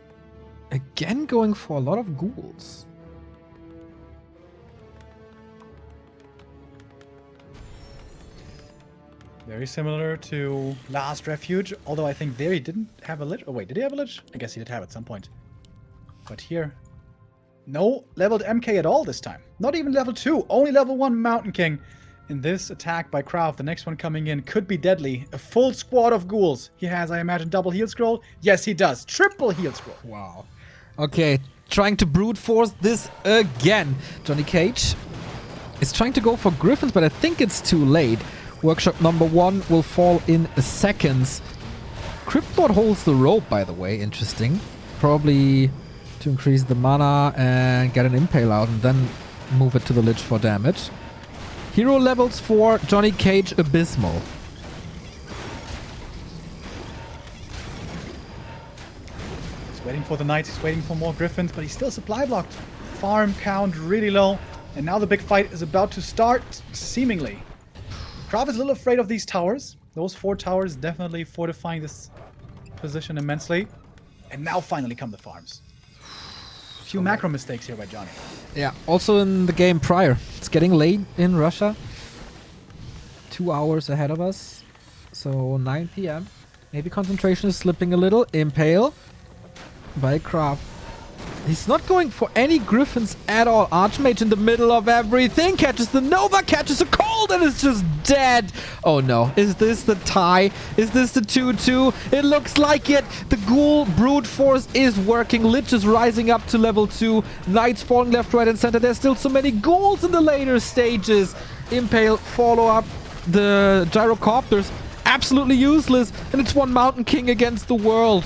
again going for a lot of ghouls. Very similar to Last Refuge, although I think there he didn't have a Lich. Oh wait, did he have a Lich? I guess he did have it at some point. But here, no leveled MK at all this time. Not even level 2, only level 1 Mountain King. In this attack by KraV, the next one coming in could be deadly. A full squad of ghouls. He has, I imagine, double heal scroll. Yes, he does. Triple heal scroll. Wow. Okay, trying to brute force this again. JohnnyCage is trying to go for Griffins, but I think it's too late. Workshop number 1 will fall in seconds. Crypt Lord holds the rope, by the way. Interesting. Probably to increase the mana and get an impale out and then move it to the Lich for damage. Hero levels for JohnnyCage abysmal. He's waiting for the Knights, he's waiting for more Griffins, but he's still supply blocked. Farm count really low, and now the big fight is about to start, seemingly. KraV is a little afraid of these towers. Those 4 towers definitely fortifying this position immensely. And now finally come the farms. A few macro mistakes here by Johnny. Yeah, also in the game prior. It's getting late in Russia. 2 hours ahead of us. So 9 PM. Maybe concentration is slipping a little. Impale by KraV. He's not going for any Griffins at all. Archmage in the middle of everything. Catches the Nova, catches a cold, and is just dead. Oh no. Is this the tie? Is this the 2-2? It looks like it. The Ghoul brute force is working. Lich is rising up to level 2. Knights falling left, right, and center. There's still so many ghouls in the later stages. Impale, follow up. The gyrocopters, absolutely useless. And it's one Mountain King against the world.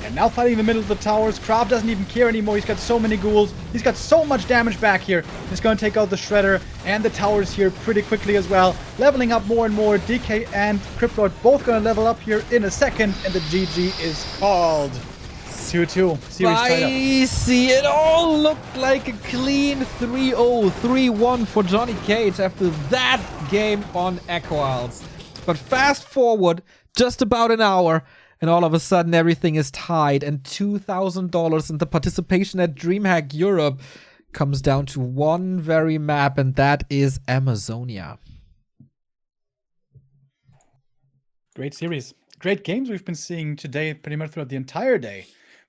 And now fighting in the middle of the towers. KraV doesn't even care anymore. He's got so many ghouls. He's got so much damage back here. He's going to take out the Shredder and the towers here pretty quickly as well. Leveling up more and more. DK and Crypt Lord both going to level up here in a second. And the GG is called. 2-2. Series tied up. I see it all looked like a clean 3-0, 3-1 for JohnnyCage after that game on Echo Isles. But fast forward just about an hour. And all of a sudden, everything is tied. And $2,000 in the participation at DreamHack Europe comes down to one very map, and that is Amazonia. Great series. Great games we've been seeing today, pretty much throughout the entire day.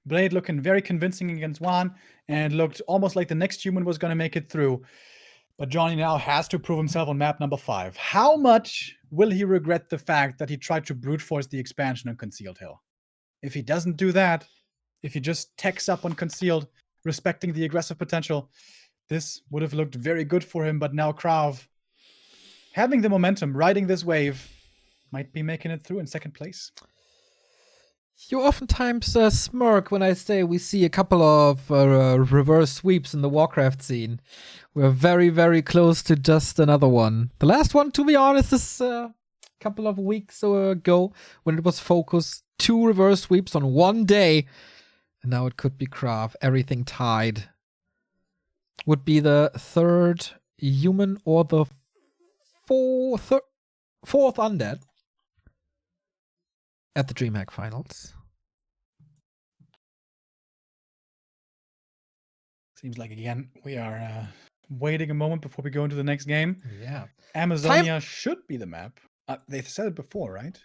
Blade looking very convincing against Juan, and looked almost like the next human was going to make it through. But Johnny now has to prove himself on map number 5. How much will he regret the fact that he tried to brute force the expansion on Concealed Hill? If he doesn't do that, if he just techs up on Concealed, respecting the aggressive potential, this would have looked very good for him. But now KraV, having the momentum, riding this wave, might be making it through in second place. You oftentimes smirk when I say we see a couple of reverse sweeps in the Warcraft scene. We're very, very close to just another one. The last one, to be honest, is a couple of weeks ago when it was focused. 2 reverse sweeps on one day. And now it could be KraV. Everything tied. Would be the 3rd human or the 4th undead at the DreamHack finals. Seems like, again, we are waiting a moment before we go into the next game. Yeah. Amazonia should be the map. They've said it before, right?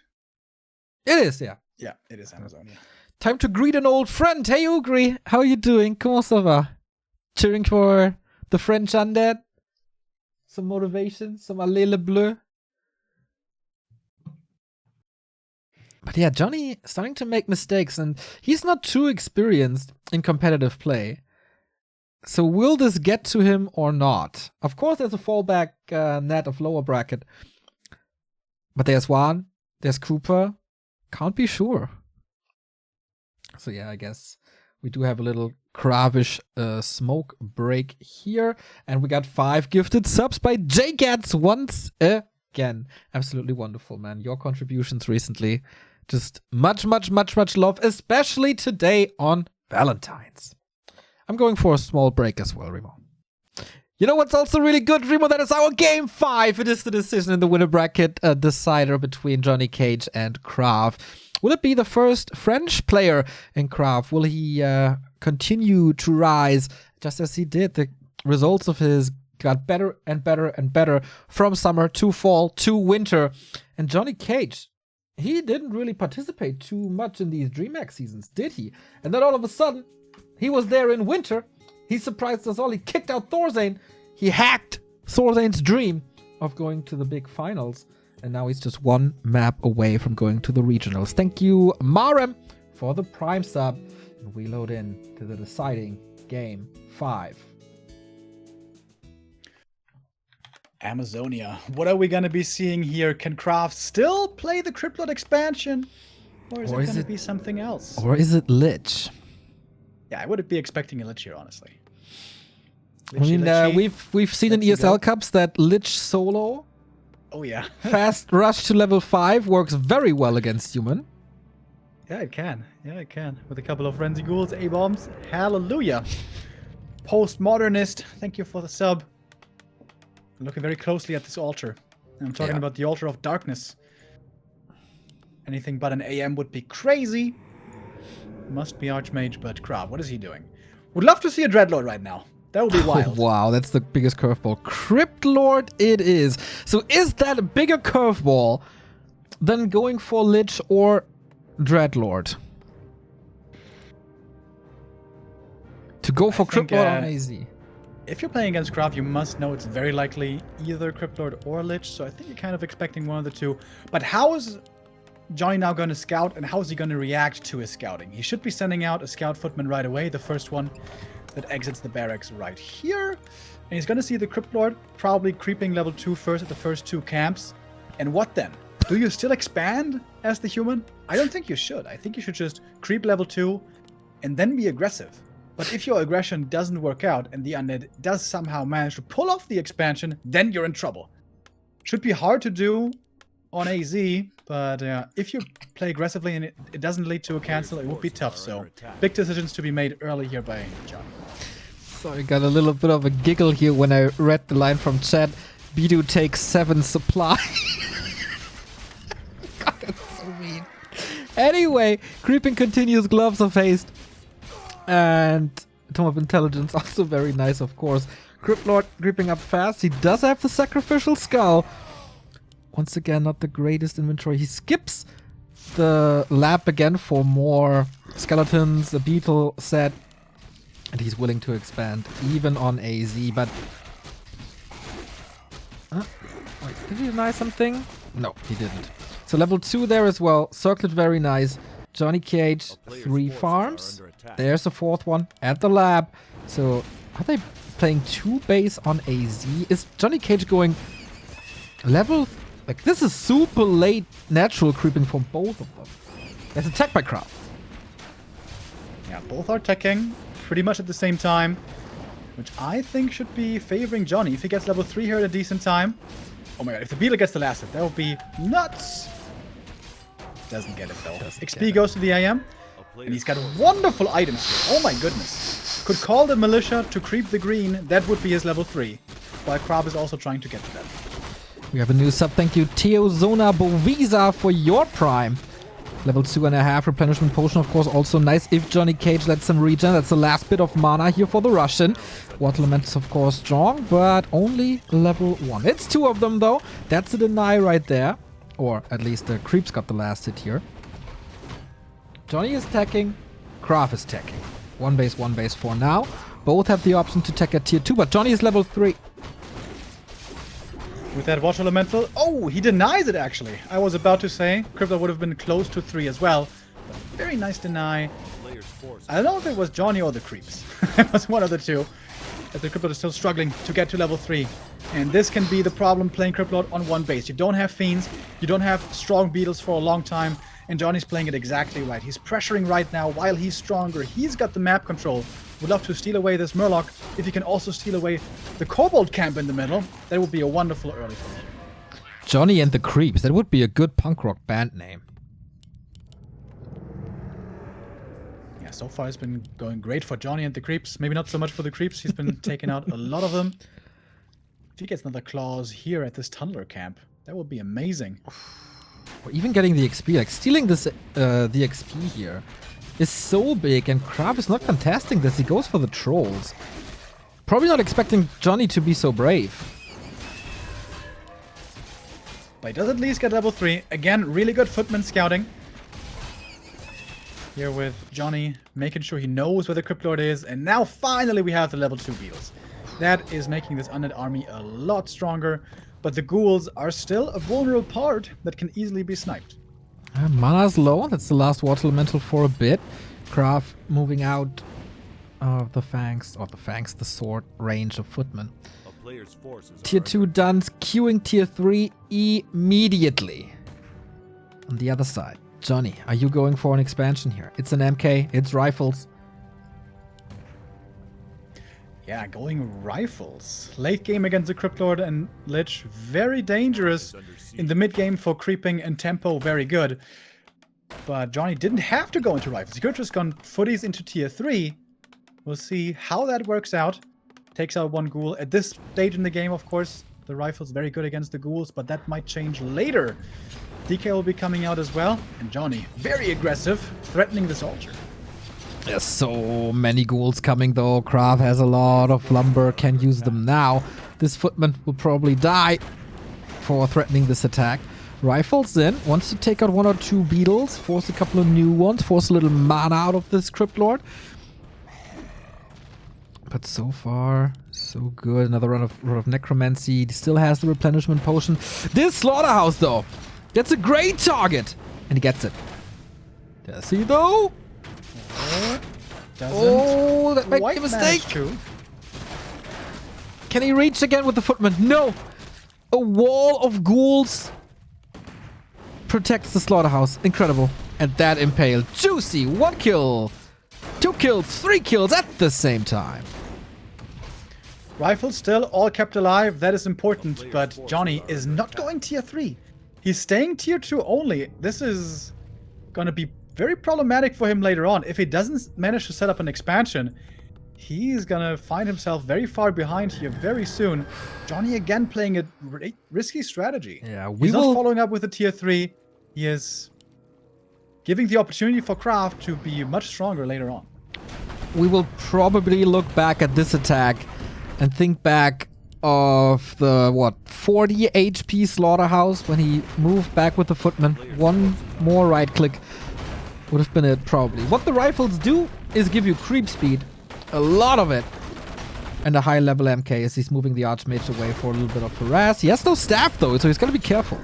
It is, yeah. Yeah, it is Amazonia. Time to greet an old friend. Hey, Ugri. How are you doing? Comment ça va? Cheering for the French undead? Some motivation? Some allele bleu? But yeah, Johnny starting to make mistakes, and he's not too experienced in competitive play. So will this get to him or not? Of course, there's a fallback net of lower bracket. But there's Juan, there's Cooper. Can't be sure. So yeah, I guess we do have a little KraV-ish smoke break here. And we got 5 gifted subs by JGats once again. Absolutely wonderful, man. Your contributions recently. Just much, much, much, much love, especially today on Valentine's. I'm going for a small break as well, Remo. You know what's also really good, Remo? That is our game 5. It is the decision in the winner bracket decider between JohnnyCage and KraV. Will it be the first French player in KraV? Will he continue to rise just as he did? The results of his got better and better and better from summer to fall to winter. And JohnnyCage, he didn't really participate too much in these DreamHack seasons, did he? And then all of a sudden, he was there in winter. He surprised us all. He kicked out Thorzane. He hacked Thorzane's dream of going to the big finals. And now he's just one map away from going to the regionals. Thank you, Marem, for the Prime sub. And we load in to the deciding game 5. Amazonia. What are we going to be seeing here? Can KraV still play the Cryptlord expansion? Or is it going to be something else? Or is it Lich? Yeah, I would be expecting a Lich here, honestly. I mean, we've seen in ESL Cups that Lich solo, oh yeah, fast rush to level 5 works very well against human. Yeah, it can. Yeah, it can. With a couple of Frenzy Ghouls, A-bombs. Hallelujah. Postmodernist, thank you for the sub. I'm looking very closely at this altar. I'm talking about the altar of darkness. Anything but an AM would be crazy. Must be Archmage, but KraV, what is he doing? Would love to see a Dreadlord right now. That would be wild. Wow, that's the biggest curveball. Cryptlord it is. So is that a bigger curveball than going for Lich or Dreadlord? To go for Cryptlord on AZ. If you're playing against KraV, you must know it's very likely either Cryptlord or Lich, so I think you're kind of expecting one of the two. But how is Johnny now going to scout, and how is he going to react to his scouting? He should be sending out a scout footman right away, the first one that exits the barracks right here. And he's going to see the Cryptlord probably creeping level 2 first at the first 2 camps. And what then? Do you still expand as the human? I don't think you should. I think you should just creep level 2 and then be aggressive. But if your aggression doesn't work out and the undead does somehow manage to pull off the expansion, then you're in trouble. Should be hard to do on AZ, but if you play aggressively and it doesn't lead to a cancel, it would be tough. So big decisions to be made early here by John. So I got a little bit of a giggle here when I read the line from chat. Bidu takes 7 supply. God, that's so mean. Anyway, creeping continues, gloves of haste. And Tome of Intelligence, also very nice, of course. Cryptlord creeping up fast. He does have the Sacrificial Skull. Once again, not the greatest inventory. He skips the lab again for more skeletons, a beetle set. And he's willing to expand, even on AZ, but... wait, did he deny something? No, he didn't. So level 2 there as well. Circlet very nice. JohnnyCage, 3 farms. There's the 4th one at the lab. So, are they playing 2 base on AZ? Is JohnnyCage going level... Like, this is super late natural creeping from both of them. There's attack by KraV. Yeah, both are attacking pretty much at the same time, which I think should be favoring Johnny. If he gets level 3 here at a decent time. Oh my god, if the beetle gets the last hit, that would be nuts. Doesn't get it though. XP goes to the AM, and he's got wonderful items here. Oh my goodness. Could call the militia to creep the green. That would be his level 3. While KraV is also trying to get to that. We have a new sub. Thank you, Teozona Bovisa, for your prime. Level 2.5 replenishment potion, of course, also nice if JohnnyCage lets him regen. That's the last bit of mana here for the Russian. Water Element is, of course, strong, but only level 1. It's 2 of them, though. That's a deny right there. Or at least the creeps got the last hit here. Johnny is teching. KraV is teching. 1 base for now. Both have the option to tech at tier 2, but Johnny is level 3. With that Water Elemental, oh, he denies it actually. I was about to say, Crypto would have been close to 3 as well. But very nice deny. I don't know if it was Johnny or the creeps. It was one of the two. As the Crypto is still struggling to get to level 3. And this can be the problem playing Crypto on 1 base. You don't have Fiends, you don't have strong beetles for a long time, and Johnny's playing it exactly right. He's pressuring right now while he's stronger. He's got the map control. Would love to steal away this Murloc. If he can also steal away the Kobold camp in the middle, that would be a wonderful early for him. Johnny and the Creeps. That would be a good punk rock band name. Yes, so far it's been going great for Johnny and the creeps. Maybe not so much for the creeps. He's been taking out a lot of them. If he gets another clause here at this tunneler camp, that would be amazing. Or even getting the XP, like stealing this the XP here is so big, and KraV is not contesting this. He goes for the trolls. Probably not expecting Johnny to be so brave. But he does at least get level 3. Again, really good footman scouting. Here with Johnny making sure he knows where the Crypt Lord is. And now finally we have the level 2 beetles. That is making this undead army a lot stronger. But the ghouls are still a vulnerable part that can easily be sniped. Mana's low. That's the last water elemental for a bit. KraV moving out of the fangs, or the sword range of footmen. A player's forces Tier are 2 Duns queuing Tier 3 immediately. On the other side, Johnny, are you going for an expansion here? It's an MK, it's rifles. Yeah, going rifles. Late game against the Crypt Lord and Lich, very dangerous. In the mid game for creeping and tempo, very good. But Johnny didn't have to go into rifles. He could have just gone footies into Tier 3. We'll see how that works out. Takes out one ghoul. At this stage in the game, of course, the rifle's very good against the ghouls, but that might change later. DK will be coming out as well. And Johnny, very aggressive, threatening this altar. There's so many ghouls coming though. KraV has a lot of lumber, can use them now. This footman will probably die for threatening this attack. Rifles in, wants to take out 1 or 2 beetles, force a couple of new ones, force a little mana out of this Crypt Lord. But so far, so good. Another run of necromancy. He still has the replenishment potion. This slaughterhouse though, gets a great target. And he gets it. Does he though? Oh, that might be a mistake. Can he reach again with the footman? No. A wall of ghouls protects the slaughterhouse. Incredible. And that impale. Juicy. 1 kill. 2 kills. 3 kills at the same time. Rifles still all kept alive. That is important. But Johnny is not going Tier 3. He's staying Tier 2 only. This is going to be very problematic for him later on. If he doesn't manage to set up an expansion, he's gonna find himself very far behind here very soon. Johnny again playing a risky strategy. Yeah, he's not following up with a Tier 3. He is giving the opportunity for KraV to be much stronger later on. We will probably look back at this attack and think back of the, 40 HP slaughterhouse when he moved back with the footman. 1 more right click would have been it, probably. What the rifles do is give you creep speed, a lot of it, and a high level MK as he's moving the Archmage away for a little bit of harass. He has no staff though, so he's gotta be careful.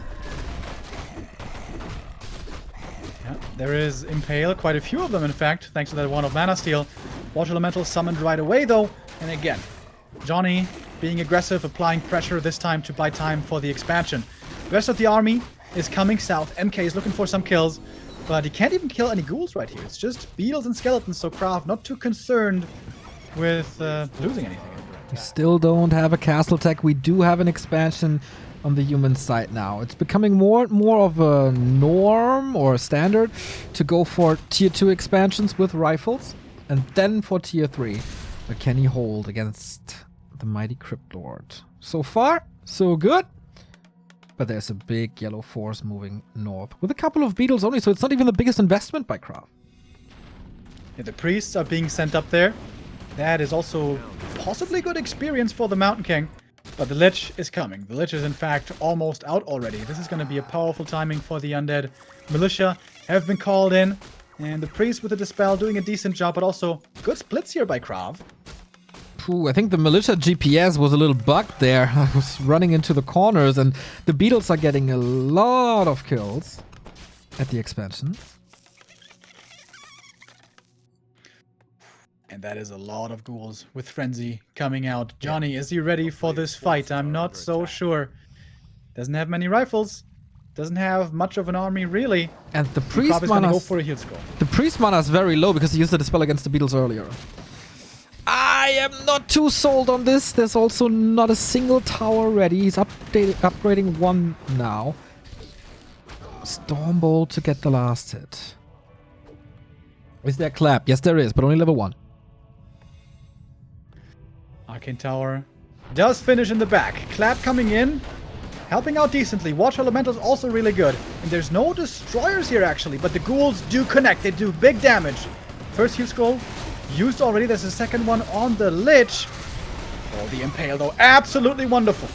Yeah, there is Impale, quite a few of them in fact, thanks to that one of Mana Steal. Water Elemental summoned right away though, and again, Johnny being aggressive, applying pressure this time to buy time for the expansion. The rest of the army is coming south. MK is looking for some kills. But he can't even kill any ghouls right here. It's just beetles and skeletons, so KraV not too concerned with losing anything. We still don't have a castle tech. We do have an expansion on the human side now. It's becoming more and more of a norm or a standard to go for Tier 2 expansions with rifles and then for Tier 3. But can he hold against the mighty Crypt Lord? So far, so good. But there's a big yellow force moving north with a couple of beetles only, so it's not even the biggest investment by KraV. Yeah, the priests are being sent up there. That is also possibly good experience for the Mountain King. But the Lich is coming. The Lich is in fact almost out already. This is going to be a powerful timing for the undead. Militia have been called in. And the priest with the Dispel doing a decent job, but also good splits here by KraV. I think the militia GPS was a little bugged there. I was running into the corners and the beetles are getting a lot of kills at the expansion. And that is a lot of ghouls with Frenzy coming out. Johnny, is he ready for this fight? I'm not so sure. Doesn't have many rifles. Doesn't have much of an army, really. And the priest mana go for a heal scroll. The priest mana is very low because he used the Dispel against the beetles earlier. I am not too sold on this. There's also not a single tower ready. He's upgrading 1 now. Stormbolt to get the last hit. Is there clap? Yes, there is, but only level 1. Arcane Tower does finish in the back. Clap coming in, helping out decently. Water Elemental's also really good. And there's no destroyers here actually, but the ghouls do connect. They do big damage. First heal scroll used already. There's a second one on the Lich. Oh, the Impale though, absolutely wonderful.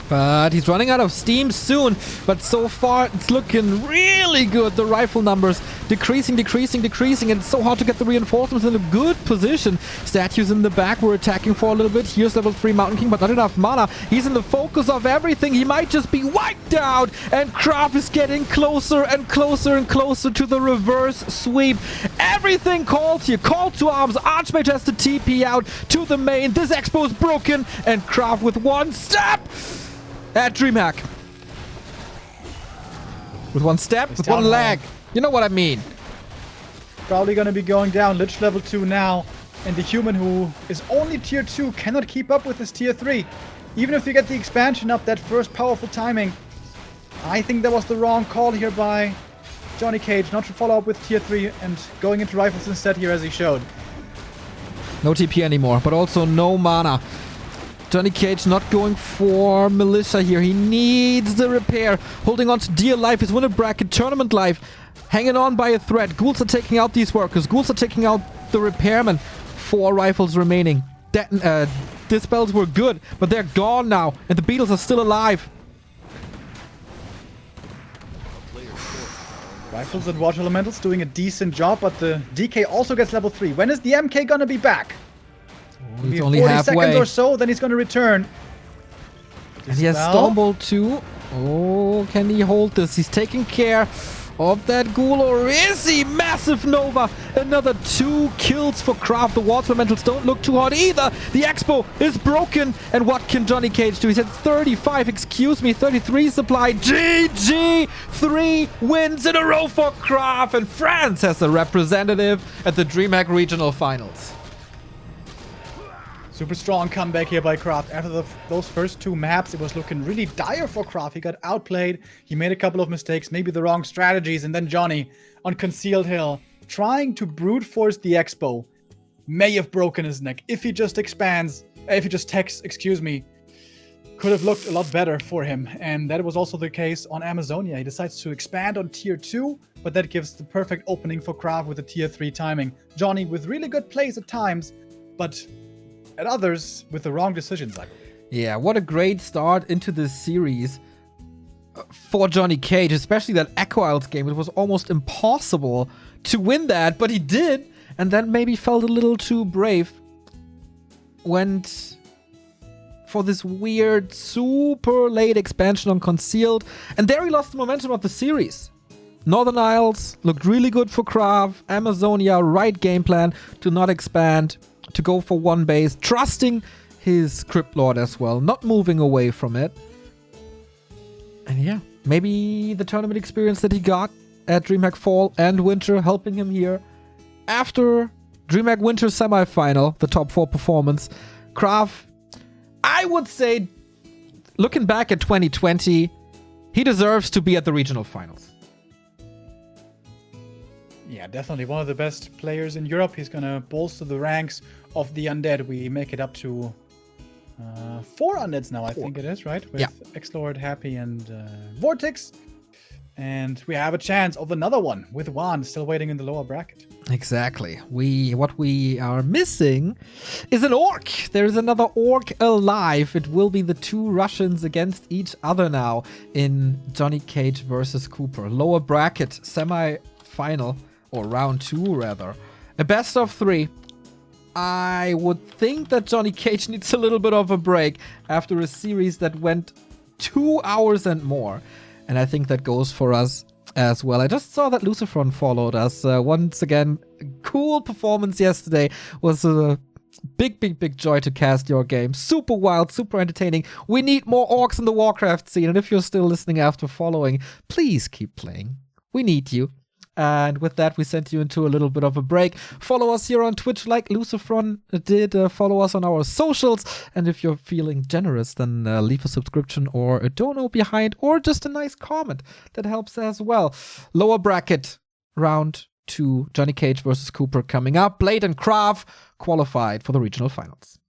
But he's running out of steam soon. But so far, it's looking really good. The rifle numbers decreasing. And it's so hard to get the reinforcements in a good position. Statues in the back were attacking for a little bit. Here's level 3 Mountain King, but not enough mana. He's in the focus of everything. He might just be wiped out. And KraV is getting closer and closer to the reverse sweep. Everything called here. Call to arms. Archmage has to TP out to the main. This expo is broken. And KraV with one step. At DreamHack. With one step, with one leg. You know what I mean. Probably gonna be going down. Lich level 2 now. And the human who is only tier 2 cannot keep up with his tier 3. Even if you get the expansion up, that first powerful timing. I think that was the wrong call here by JohnnyCage, not to follow up with tier 3 and going into rifles instead here as he showed. No TP anymore, but also no mana. JohnnyCage not going for Militia here. He needs the repair. Holding on to dear life. His Winnerbracket tournament life. Hanging on by a thread. Ghouls are taking out these workers. Ghouls are taking out the repairmen. 4 rifles remaining. Dispels were good, but they're gone now. And the beetles are still alive. Rifles and Water Elementals doing a decent job, but the DK also gets level 3. When is the MK gonna be back? He's Maybe only 40 halfway. seconds or so, then he's gonna return. And he has Stormbolt too. Oh, can he hold this? He's taking care of that ghoul, or is he? Massive Nova! Another 2 kills for KraV. The Water Elementals don't look too hot either. The Expo is broken. And what can JohnnyCage do? He's at 35, 33 supply. GG! 3 wins in a row for KraV. And France has a representative at the DreamHack Regional Finals. Super strong comeback here by KraV. After those first 2 maps, it was looking really dire for KraV. He got outplayed. He made a couple of mistakes, maybe the wrong strategies. And then Johnny on Concealed Hill, trying to brute force the Expo, may have broken his neck. If he just expands, if he just techs, excuse me, could have looked a lot better for him. And that was also the case on Amazonia. He decides to expand on tier 2, but that gives the perfect opening for KraV with the tier 3 timing. Johnny with really good plays at times, but at others with the wrong decisions, I believe. Yeah, what a great start into this series for JohnnyCage, especially that Echo Isles game. It was almost impossible to win that, but he did, and then maybe felt a little too brave. Went for this weird, super late expansion on Concealed, and there he lost the momentum of the series. Northern Isles looked really good for KraV. Amazonia, right game plan to not expand, to go for one base, trusting his Crypt Lord as well, not moving away from it. And yeah, maybe the tournament experience that he got at DreamHack Fall and Winter helping him here. After DreamHack Winter Semifinal, the top 4 performance, KraV, I would say, looking back at 2020, he deserves to be at the regional finals. Yeah, definitely one of the best players in Europe. He's gonna bolster the ranks of the Undead. We make it up to 4 Undeads now, I think it is, right? With X-Lord, Happy, and Vortex. And we have a chance of another one with Juan still waiting in the lower bracket. Exactly. What we are missing is an Orc. There is another Orc alive. It will be the 2 Russians against each other now in JohnnyCage versus Cooper. Lower bracket, semi-final. Or round 2, rather. A best of 3. I would think that JohnnyCage needs a little bit of a break after a series that went 2 hours and more. And I think that goes for us as well. I just saw that Lucifron followed us. Once again, cool performance yesterday. Was a big joy to cast your game. Super wild, super entertaining. We need more orcs in the Warcraft scene. And if you're still listening after following, please keep playing. We need you. And with that, we sent you into a little bit of a break. Follow us here on Twitch like Lucifron did. Follow us on our socials. And if you're feeling generous, then leave a subscription or a dono behind, or just a nice comment. That helps as well. Lower bracket, round to JohnnyCage versus Cooper coming up. Blade and KraV qualified for the regional finals.